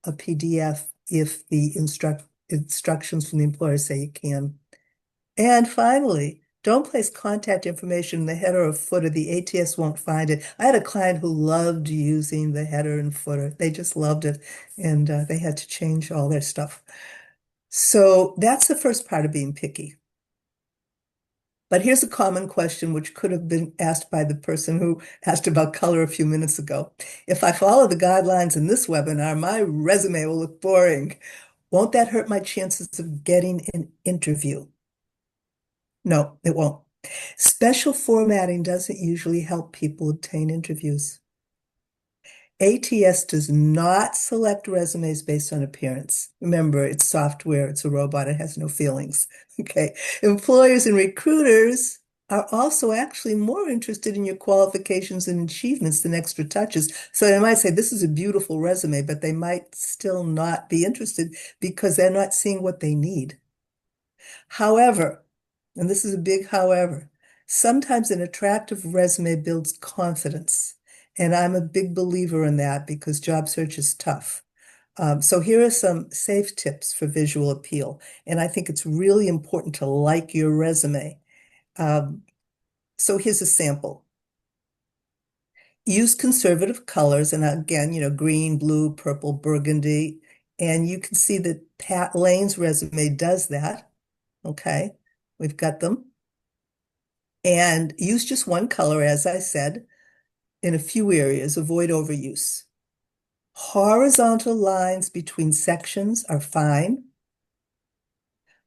a PDF if the instructions from the employer say you can. And finally, don't place contact information in the header or footer. The ATS won't find it. I had a client who loved using the header and footer. They just loved it, and they had to change all their stuff. So that's the first part of being picky. But here's a common question which could have been asked by the person who asked about color a few minutes ago. If I follow the guidelines in this webinar, my resume will look boring. Won't that hurt my chances of getting an interview? No, it won't. Special formatting doesn't usually help people obtain interviews. ATS does not select resumes based on appearance. Remember, it's software, it's a robot, it has no feelings. Okay. Employers and recruiters are also actually more interested in your qualifications and achievements than extra touches. So they might say, this is a beautiful resume, but they might still not be interested because they're not seeing what they need. However, and this is a big however, sometimes an attractive resume builds confidence. And I'm a big believer in that because job search is tough. So here are some safe tips for visual appeal. And I think it's really important to like your resume. So here's a sample. Use conservative colors. And again, green, blue, purple, burgundy. And you can see that Pat Lane's resume does that. Okay, we've got them. And use just one color, as I said, in a few areas. Avoid overuse. Horizontal lines between sections are fine.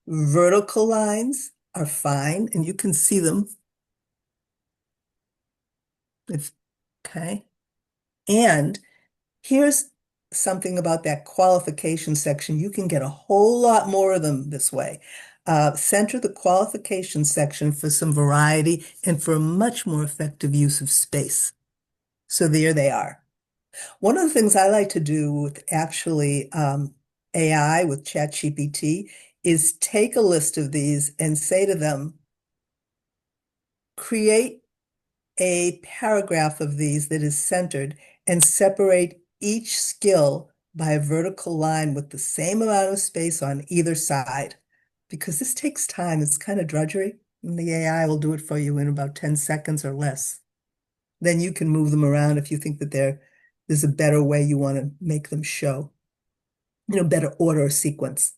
Vertical lines are fine, and you can see them. Okay. And here's something about that qualification section. You can get a whole lot more of them this way. Center the qualification section for some variety and for a much more effective use of space. So there they are. One of the things I like to do with actually AI with ChatGPT is take a list of these and say to them, create a paragraph of these that is centered and separate each skill by a vertical line with the same amount of space on either side. Because this takes time. It's kind of drudgery, and the AI will do it for you in about 10 seconds or less. Then you can move them around if you think that there's a better way you want to make them show, better order or sequence.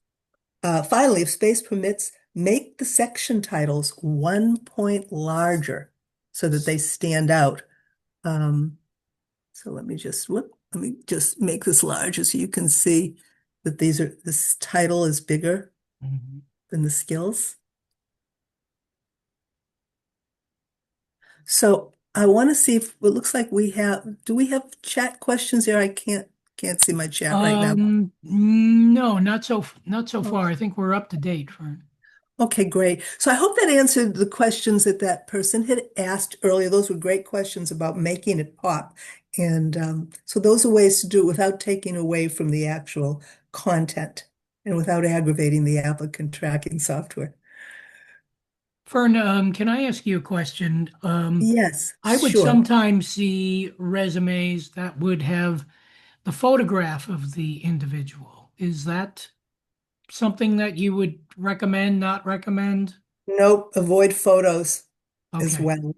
Finally, if space permits, make the section titles 1 point larger so that they stand out. So let me just make this larger so you can see that this title is bigger Mhm. than the skills. So I want to see if it looks like do we have chat questions here? I can't see my chat right now. No, not so far. I think we're up to date for. Okay, great. So I hope that answered the questions that that person had asked earlier. Those were great questions about making it pop. And so those are ways to do it without taking away from the actual content and without aggravating the applicant tracking software. Fern, can I ask you a question? Yes, I would sure. sometimes see resumes that would have the photograph of the individual. Is that something that you would recommend, not recommend? Nope, avoid photos as Okay. well.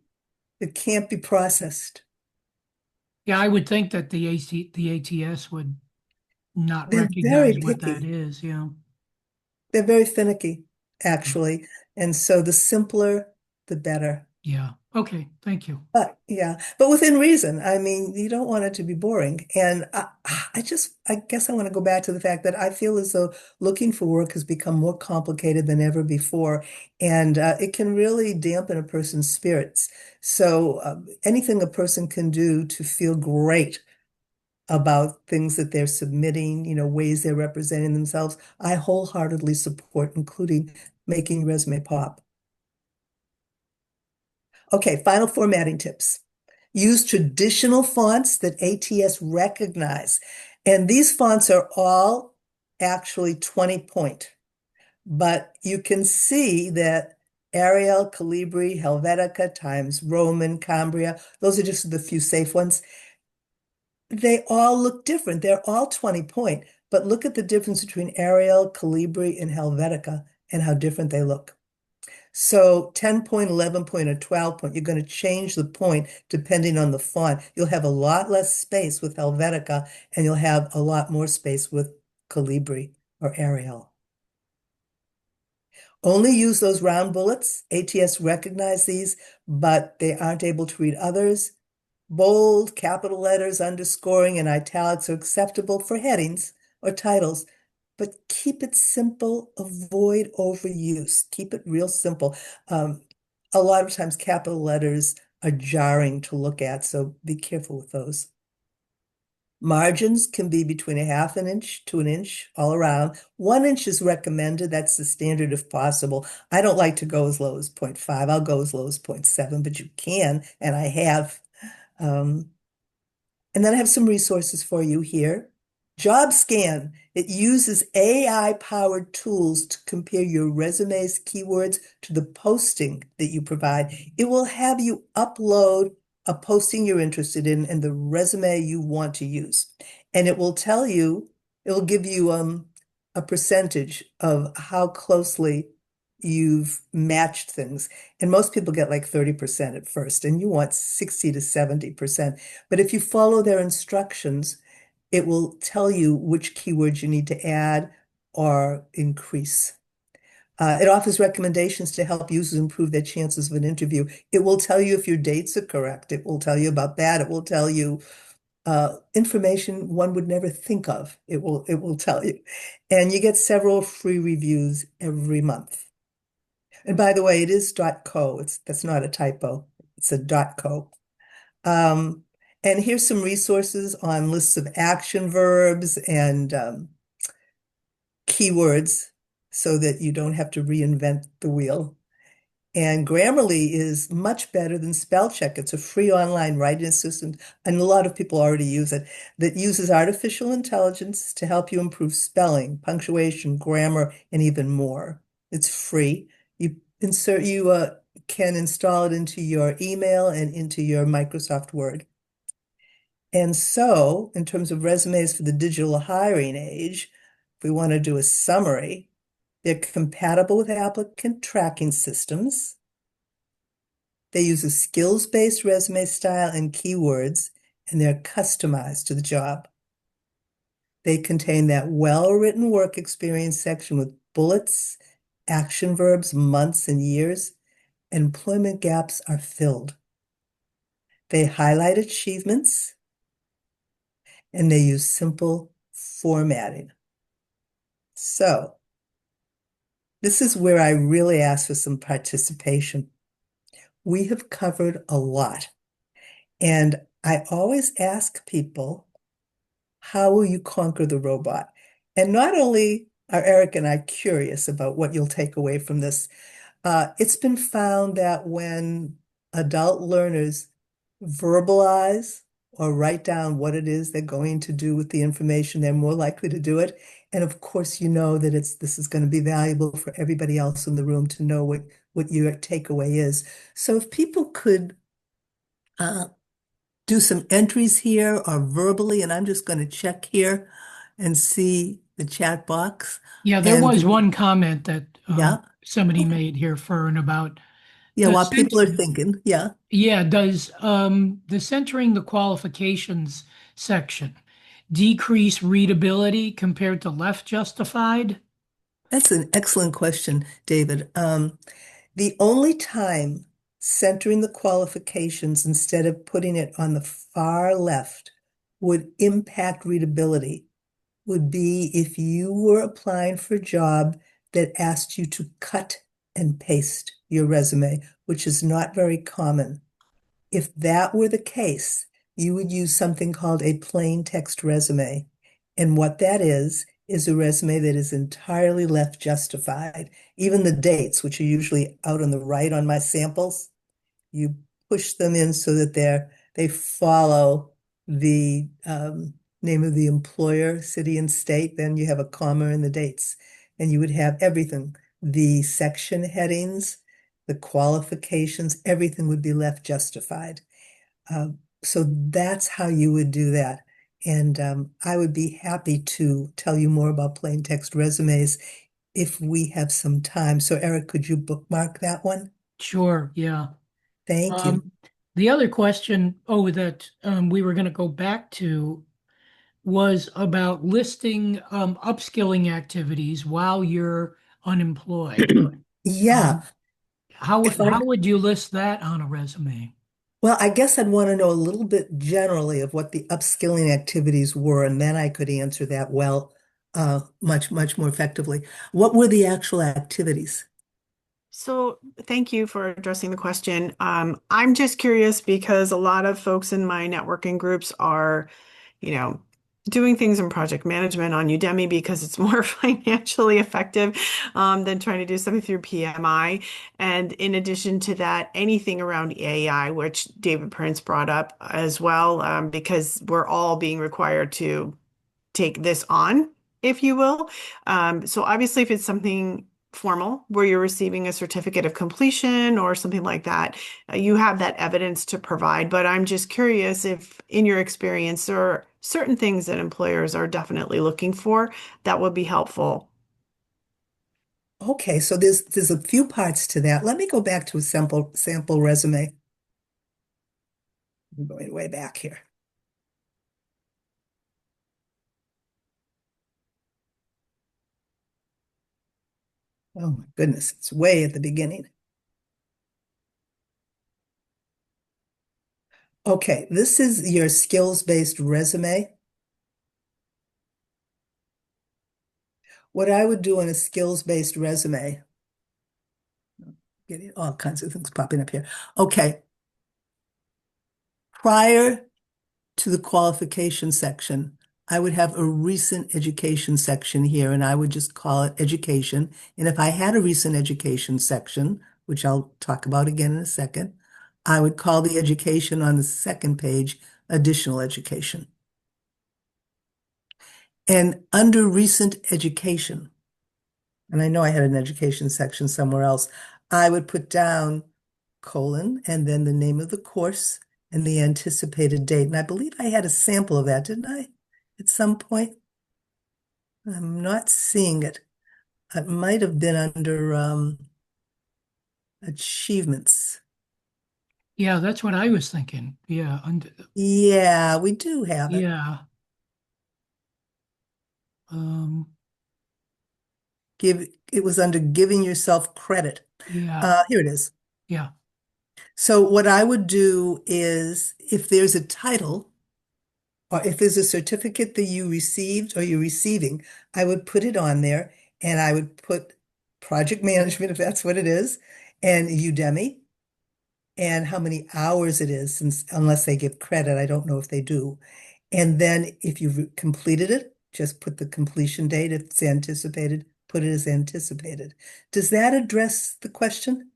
It can't be processed. Yeah, I would think that the ATS would not They're very recognize what that picky. is. Yeah. They're very finicky, actually. And so the simpler, the better. Yeah. Okay. Thank you. But yeah, but within reason. I mean, you don't want it to be boring. And I guess I want to go back to the fact that I feel as though looking for work has become more complicated than ever before. And it can really dampen a person's spirits. So anything a person can do to feel great about things that they're submitting, ways they're representing themselves, I wholeheartedly support, including making resume pop. Okay, final formatting tips. Use traditional fonts that ATS recognize. And these fonts are all actually 20 point, but you can see that Arial, Calibri, Helvetica, Times Roman, Cambria, those are just the few safe ones. They all look different. They're all 20 point, but look at the difference between Arial, Calibri, and Helvetica and how different they look. So 10 point, 11 point, or 12 point, you're going to change the point depending on the font. You'll have a lot less space with Helvetica and you'll have a lot more space with Calibri or Arial. Only use those round bullets. ATS recognize these, but they aren't able to read others. Bold, capital letters, underscoring, and italics are acceptable for headings or titles, but keep it simple. Avoid overuse. Keep it real simple. Um, a lot of times capital letters are jarring to look at, so be careful with those. Margins can be between a half an inch to an inch all around. 1 inch is recommended. That's the standard if possible. I don't like to go as low as 0.5. I'll go as low as 0.7, but you can, and I have. Um, and then I have some resources for you here. Job Scan. It uses AI-powered tools to compare your resume's keywords to the posting that you provide. It will have you upload a posting you're interested in and the resume you want to use. And it will tell you, it will give you a percentage of how closely you've matched things. And most people get like 30% at first, and you want 60 to 70%. But if you follow their instructions, it will tell you which keywords you need to add or increase. It offers recommendations to help users improve their chances of an interview. It will tell you if your dates are correct. It will tell you about that. It will tell you information one would never think of. It will tell you. And you get several free reviews every month. And by the way, it is .co. That's not a typo. It's a .co. Um, and here's some resources on lists of action verbs and keywords so that you don't have to reinvent the wheel. And Grammarly is much better than spell check. It's a free online writing assistant, and a lot of people already use it, that uses artificial intelligence to help you improve spelling, punctuation, grammar, and even more. It's free. You can install it into your email and into your Microsoft Word. And so, in terms of resumes for the digital hiring age, if we want to do a summary, they're compatible with applicant tracking systems. They use a skills-based resume style and keywords, and they're customized to the job. They contain that well-written work experience section with bullets, action verbs, months, and years. Employment gaps are filled. They highlight achievements, and they use simple formatting. So, this is where I really ask for some participation. we have covered a lot. And I always ask people, how will you conquer the robot? And not only are Eric and I curious about what you'll take away from this, it's been found that when adult learners verbalize or write down what it is they're going to do with the information, they're more likely to do it. And of course, you know that this is going to be valuable for everybody else in the room to know what your takeaway is. So if people could uh, do some entries here or verbally, and I'm just going to check here and see the chat box. Yeah, there And was one comment that yeah, somebody okay. made here, Fern, about Yeah, the while people are center. thinking, yeah. Yeah, does the centering the qualifications section decrease readability compared to left justified? That's an excellent question, David. The only time centering the qualifications instead of putting it on the far left would impact readability would be if you were applying for a job that asked you to cut and paste your resume, which is not very common. If that were the case, you would use something called a plain text resume. And what that is a resume that is entirely left justified. Even the dates, which are usually out on the right on my samples, you push them in so that they follow the name of the employer, city and state. Then you have a comma in the dates, and you would have everything. The section headings, the qualifications, everything would be left justified. So that's how you would do that. And I would be happy to tell you more about plain text resumes if we have some time. So Eric, could you bookmark that one? Sure, yeah. Thank you. Um, the other question, that we were going to go back to was about listing upskilling activities while you're unemployed. Yeah, Um, how if I, how would you list that on a resume? well, I guess I'd want to know a little bit generally of what the upskilling activities were, and then I could answer that well, much more effectively. What were the actual activities? So thank you for addressing the question. I'm just curious because a lot of folks in my networking groups are, you know, doing things in project management on Udemy because it's more financially effective than trying to do something through PMI. And in addition to that, anything around AI, which David Prince brought up as well, because we're all being required to take this on, if you will. So obviously, if it's something formal where you're receiving a certificate of completion or something like that, you have that evidence to provide. But I'm just curious if, in your experience, there are certain things that employers are definitely looking for that would be helpful. Okay, so there's a few parts to that. Let me go back to a sample resume. I'm going way back here. Oh my goodness, it's way at the beginning. Okay, this is your skills-based resume. What I would do in a skills-based resume, getting all kinds of things popping up here. Okay, prior to the qualification section, I would have a recent education section here, and I would just call it education. And if I had a recent education section, which I'll talk about again in a second, I would call the education on the second page additional education. And under recent education, and I know I had an education section somewhere else, I would put down colon and then the name of the course and the anticipated date. And I believe I had a sample of that, didn't I? At some point? I'm not seeing it. It might have been under achievements. Yeah, that's what I was thinking. Yeah, and Yeah, we do have it. yeah, um, It was under giving yourself credit. yeah, Here it is. yeah. So what I would do is if there's a title, or if there's a certificate that you received or you're receiving, I would put it on there and I would put project management, if that's what it is, and Udemy. and how many hours it is, since unless they give credit, I don't know if they do. And then if you've completed it, just put the completion date. If it's anticipated, put it as anticipated. Does that address the question?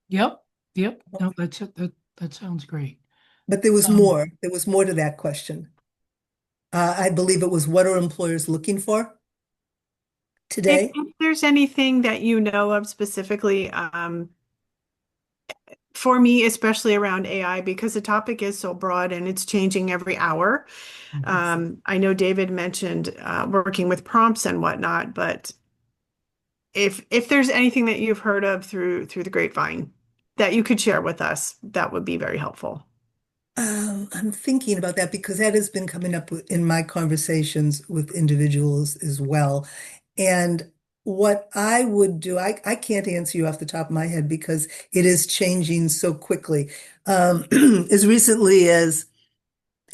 Yep, yep. No, that's it. That sounds great. But there was Um, more. There was more to that question. I believe it was, what are employers looking for today? If there's anything that you know of specifically, for me, especially around AI, because the topic is so broad and it's changing every hour. I know David mentioned working with prompts and whatnot, but if there's anything that you've heard of through the grapevine that you could share with us, that would be very helpful. I'm thinking about that because that has been coming up in my conversations with individuals as well. And what I would do, I can't answer you off the top of my head because it is changing so quickly. As recently as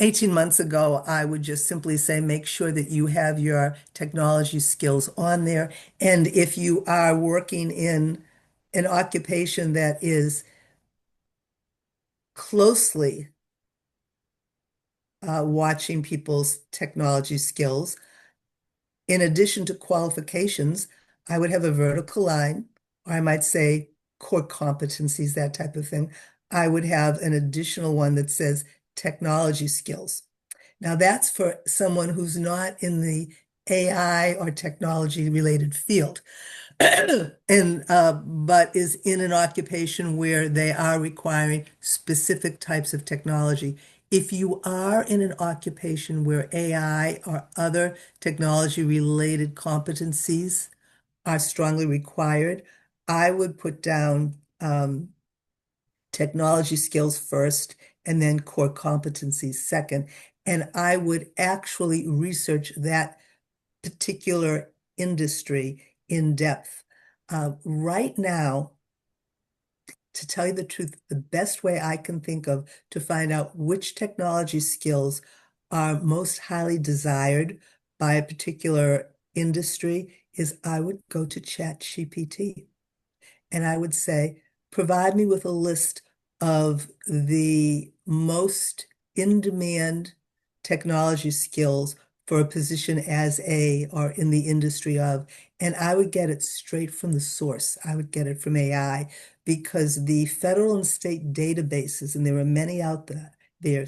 18 months ago, I would just simply say, make sure that you have your technology skills on there. And if you are working in an occupation that is closely watching people's technology skills. In addition to qualifications, I would have a vertical line, or I might say core competencies, that type of thing. I would have an additional one that says technology skills. Now, that's for someone who's not in the AI or technology related field. And but is in an occupation where they are requiring specific types of technology. If you are in an occupation where AI or other technology related competencies are strongly required, I would put down technology skills first and then core competencies second. And I would actually research that particular industry in depth. Right now, to tell you the truth, the best way I can think of to find out which technology skills are most highly desired by a particular industry is I would go to ChatGPT and I would say, provide me with a list of the most in-demand technology skills for a position as a or in the industry of, and I would get it straight from the source. I would get it from AI because the federal and state databases, and there are many out there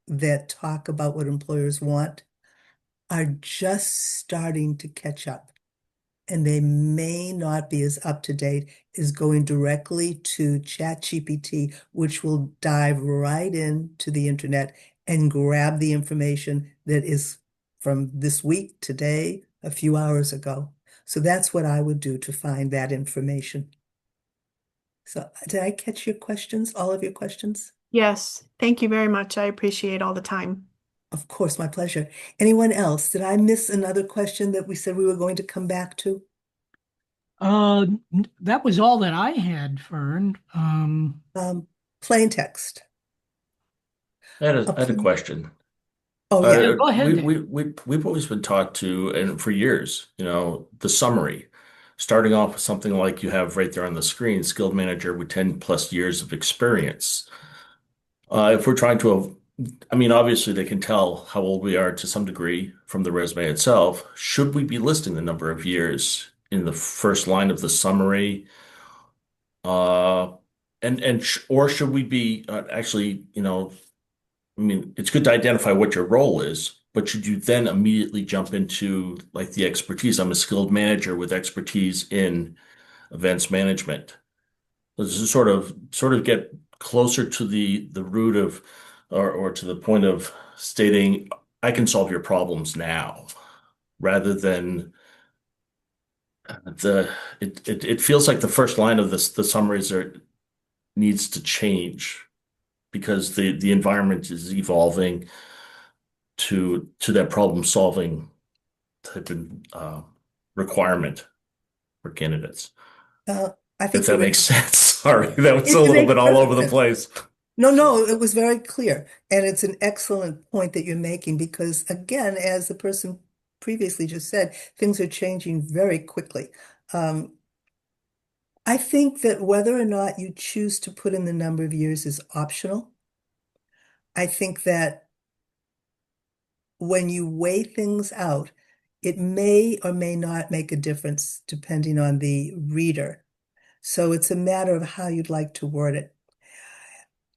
that talk about what employers want, are just starting to catch up and they may not be as up to date as going directly to ChatGPT, which will dive right into the internet and grab the information that is from this week, today, a few hours ago. So that's what I would do to find that information. So did I catch your questions, all of your questions? Yes, thank you very much. I appreciate all the time. Of course, my pleasure. Anyone else? Did I miss another question that we said we were going to come back to? that was all that I had, Fern. Um, Plain text. A I had a plain, question. oh yeah. Yeah, go ahead, Dave. We've always been taught to, and for years, the summary, starting off with something like you have right there on the screen, skilled manager with 10 plus years of experience. If we're trying to, I mean, obviously they can tell how old we are to some degree from the resume itself. Should we be listing the number of years in the first line of the summary? Uh, or should we be actually, I mean, it's good to identify what your role is, but should you then immediately jump into like the expertise? I'm a skilled manager with expertise in events management. This is sort of get closer to the root of or to the point of stating I can solve your problems now rather than the it feels like the first line of the summaries are needs to change because the environment is evolving to that problem solving type of requirement for candidates. Uh, I If think that you're makes sense. Sorry, that was a it little makes bit all perfect over the sense. place. No, no, it was very clear. And it's an excellent point that you're making because, again, as the person previously just said, things are changing very quickly. Um, I think that whether or not you choose to put in the number of years is optional. I think that when you weigh things out, it may or may not make a difference depending on the reader. So it's a matter of how you'd like to word it.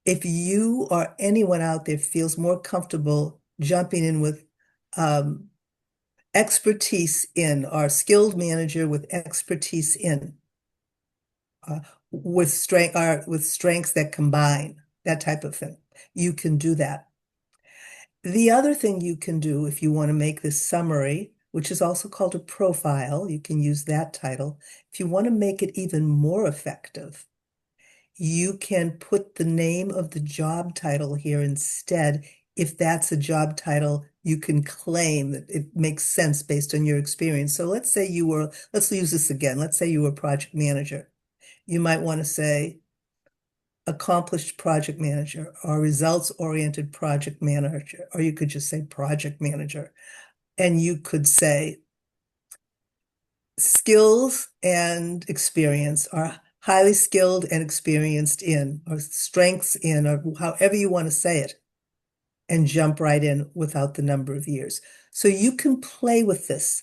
If you or anyone out there feels more comfortable jumping in with um, expertise in, or skilled manager with expertise in, uh, with strengths that combine, that type of thing, you can do that. The other thing you can do if you want to make this summary, which is also called a profile, you can use that title. If you want to make it even more effective, you can put the name of the job title here instead. If that's a job title, you can claim that it makes sense based on your experience. So let's say let's use this again. Let's say you were project manager. You might want to say accomplished project manager or results-oriented project manager, or you could just say project manager. And you could say skills and experience, or highly skilled and experienced in, or strengths in, or however you want to say it, and jump right in without the number of years. So you can play with this.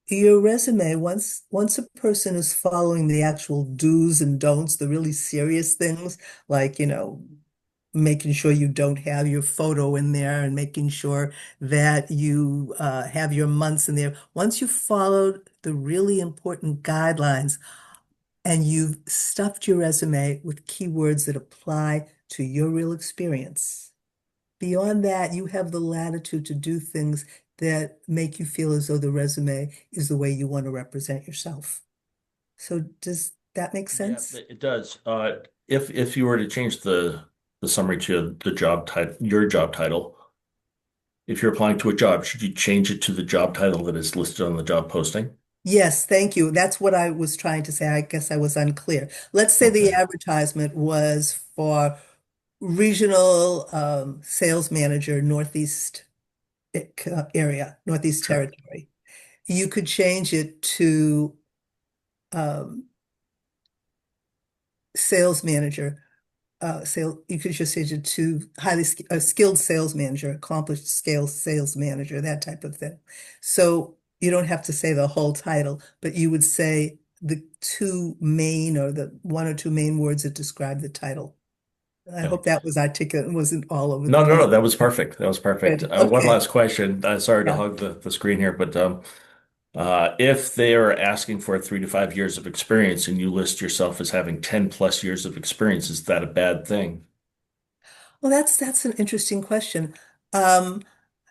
Your resume, once a person is following the actual do's and don'ts, the really serious things, like, making sure you don't have your photo in there and making sure that you have your months in there. Once you've followed the really important guidelines and you've stuffed your resume with keywords that apply to your real experience, beyond that, you have the latitude to do things that make you feel as though the resume is the way you want to represent yourself. So does that make Yeah, sense? it does. If you were to change the summary to the job title, your job title, if you're applying to a job, should you change it to the job title that is listed on the job posting? Yes, thank you. That's what I was trying to say. I guess I was unclear. Let's say the Okay, advertisement was for regional sales manager, Northeast area, Northeast sure. territory. You could change it to um, sales manager. You could just change it to skilled sales manager, accomplished scale sales manager, that type of thing. So you don't have to say the whole title, but you would say the two main, or the one or two main words that describe the title. I Okay. hope that was articulate and wasn't all over the No, no, place. no, that was perfect. That was perfect. Good. One Okay. last question. Sorry to Yeah. hug the screen here, but if they are asking for 3 to 5 years of experience and you list yourself as having 10 plus years of experience, is that a bad thing? Well, that's an interesting question. Um,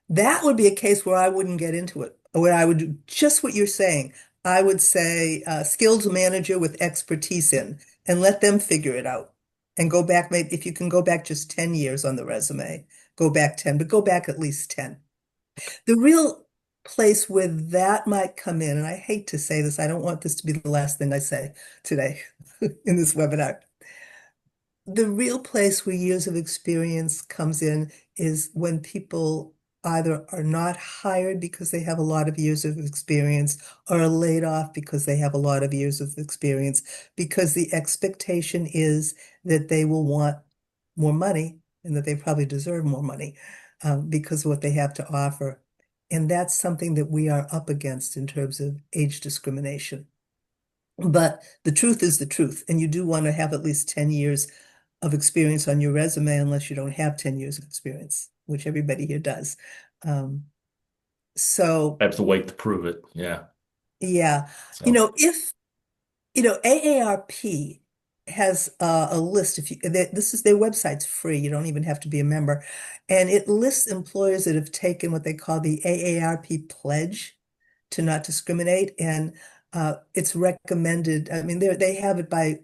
That would be a case where I wouldn't get into it, where I would do just what you're saying. I would say skilled manager with expertise in, and let them figure it out. And go back, maybe if you can go back just 10 years on the resume, go back 10, but go back at least 10. The real place where that might come in, and I hate to say this, I don't want this to be the last thing I say today in this webinar. The real place where years of experience comes in is when people either are not hired because they have a lot of years of experience, or are laid off because they have a lot of years of experience, because the expectation is that they will want more money and that they probably deserve more money because of what they have to offer. And that's something that we are up against in terms of age discrimination. But the truth is the truth, and you do want to have at least 10 years of experience on your resume, unless you don't have 10 years of experience, which everybody here does. Um, so I have to wait to prove it. Yeah. yeah, So, if AARP has a list. If you this is their website's free, you don't even have to be a member, and it lists employers that have taken what they call the AARP pledge to not discriminate, and it's recommended. I mean, they have it by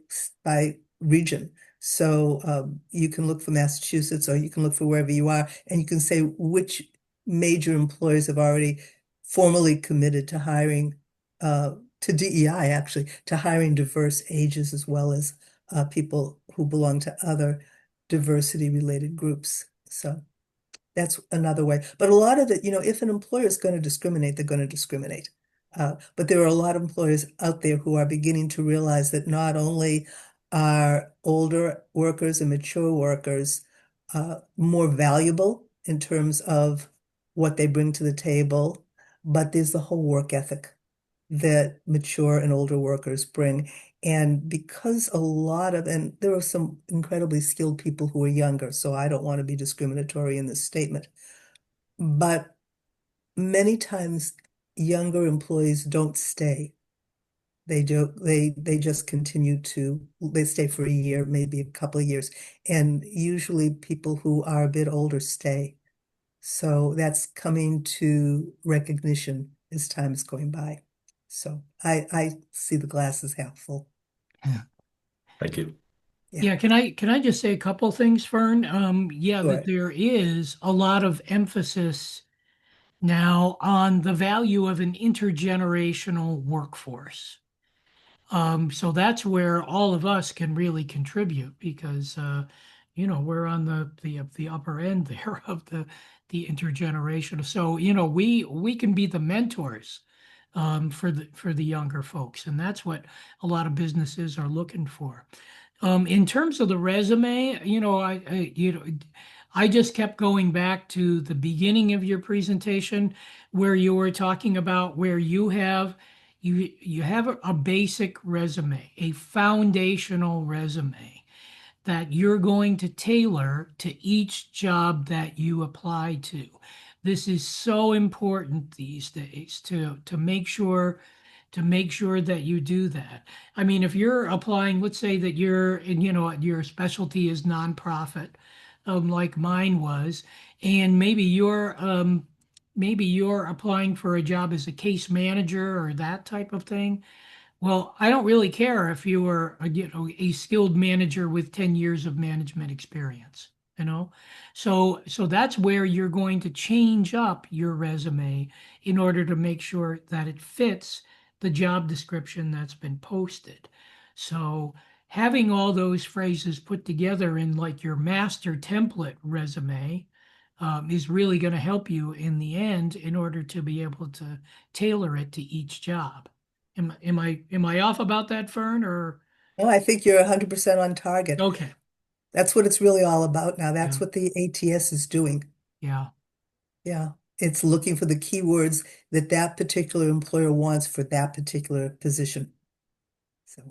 region, so you can look for Massachusetts, or you can look for wherever you are, and you can say which major employers have already formally committed to hiring. To DEI, actually, to hiring diverse ages as well as people who belong to other diversity related groups. So that's another way. But a lot of it, if an employer is going to discriminate, they're going to discriminate. But there are a lot of employers out there who are beginning to realize that not only are older workers and mature workers more valuable in terms of what they bring to the table, but there's the whole work ethic that mature and older workers bring. And because and there are some incredibly skilled people who are younger, so I don't want to be discriminatory in this statement, but many times younger employees don't stay. They just continue they stay for a year, maybe a couple of years. And usually people who are a bit older stay. So that's coming to recognition as time is going by. So I see the glass as half full. Yeah. Thank you. Yeah, Yeah, can I just say a couple things, Fern? Yeah, that sure. there is a lot of emphasis now on the value of an intergenerational workforce. So that's where all of us can really contribute because we're on the upper end there of the intergenerational. So we can be the mentors for the younger folks, and that's what a lot of businesses are looking for. In terms of the resume, I just kept going back to the beginning of your presentation where you were talking about where you have a basic resume, a foundational resume that you're going to tailor to each job that you apply to. This is so important these days to make sure that you do that. I mean, if you're applying, let's say that your specialty is nonprofit, like mine was, and maybe you're applying for a job as a case manager or that type of thing. Well, I don't really care if you were a skilled manager with 10 years of management experience, you know? So that's where you're going to change up your resume in order to make sure that it fits the job description that's been posted. So having all those phrases put together in like your master template resume is really going to help you in the end in order to be able to tailor it to each job. Am I off about that, Fern? Or No, I think you're 100% on target. okay, That's what it's really all about now. yeah, That's what the ATS is doing. yeah, Yeah. It's looking for the keywords that that particular employer wants for that particular position. So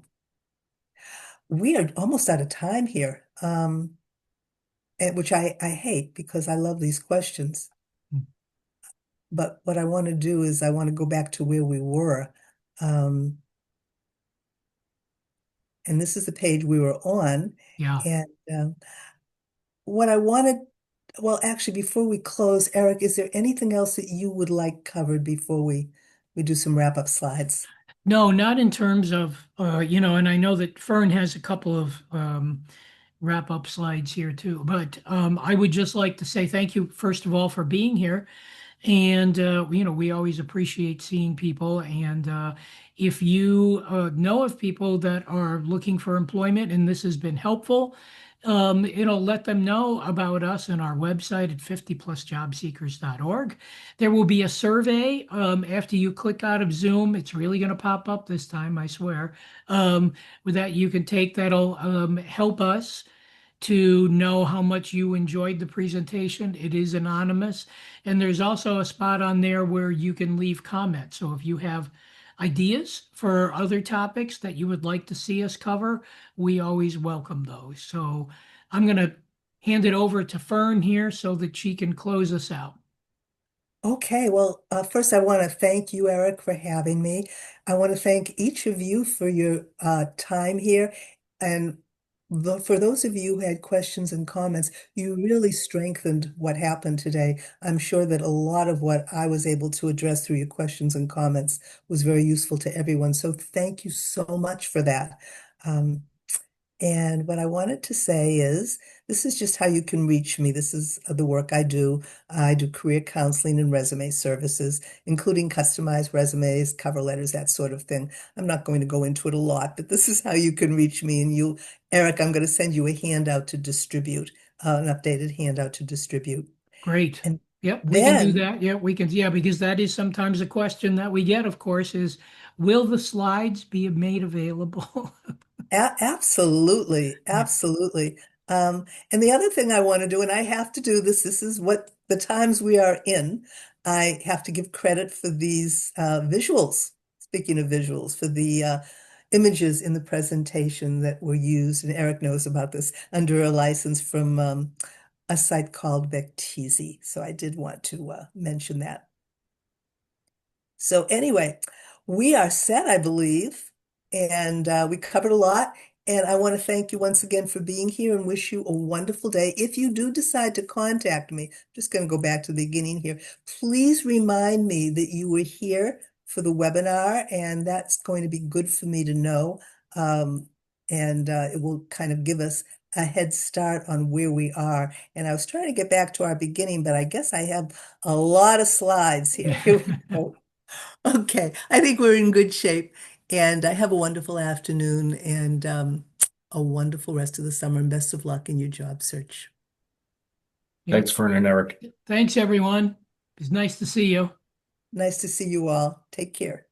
we are almost out of time here, and which I hate because I love these questions. mm, But what I want to do is I want to go back to where we were. Um, and this is the page we were on. yeah. And what I wanted, well, actually, before we close, Eric, is there anything else that you would like covered before we do some wrap-up slides? No, not in terms of and I know that Fern has a couple of wrap up slides here too, but I would just like to say thank you first of all for being here. And we always appreciate seeing people. And if you know of people that are looking for employment and this has been helpful, let them know about us and our website at 50plusjobseekers.org. There will be a survey after you click out of Zoom. It's really going to pop up this time, I swear. With that, you can take that'll help us to know how much you enjoyed the presentation. It is anonymous. And there's also a spot on there where you can leave comments. So if you have ideas for other topics that you would like to see us cover, we always welcome those. So I'm going to hand it over to Fern here so that she can close us out. Okay, well, first I want to thank you, Eric, for having me. I want to thank each of you for your time here. And for those of you who had questions and comments, you really strengthened what happened today. I'm sure that a lot of what I was able to address through your questions and comments was very useful to everyone. So thank you so much for that. Um, and what I wanted to say is, this is just how you can reach me. This is the work I do. I do career counseling and resume services, including customized resumes, cover letters, that sort of thing. I'm not going to go into it a lot, but this is how you can reach me. And Eric, I'm going to send you a handout to distribute, an updated handout to distribute. Great. And Yep, we can do Then, that. Yeah, we can. Yeah, because that is sometimes a question that we get, of course, is will the slides be made available? absolutely, Yeah. absolutely. And the other thing I want to do, and I have to do this, this is what the times we are in. I have to give credit for these visuals. Speaking of visuals, for the images in the presentation that were used, and Eric knows about this, under a license from a site called Vecteezy. So I did want to mention that. So anyway, we are set, I believe, and we covered a lot. And I want to thank you once again for being here and wish you a wonderful day. If you do decide to contact me, I'm just going to go back to the beginning here. Please remind me that you were here for the webinar, and that's going to be good for me to know. And it will kind of give us a head start on where we are. And I was trying to get back to our beginning, but I guess I have a lot of slides here. Here we go. Okay, I think we're in good shape. And have a wonderful afternoon and a wonderful rest of the summer and best of luck in your job search. Yep. Thanks, Fern and Eric. Thanks, everyone. It's nice to see you. Nice to see you all. Take care.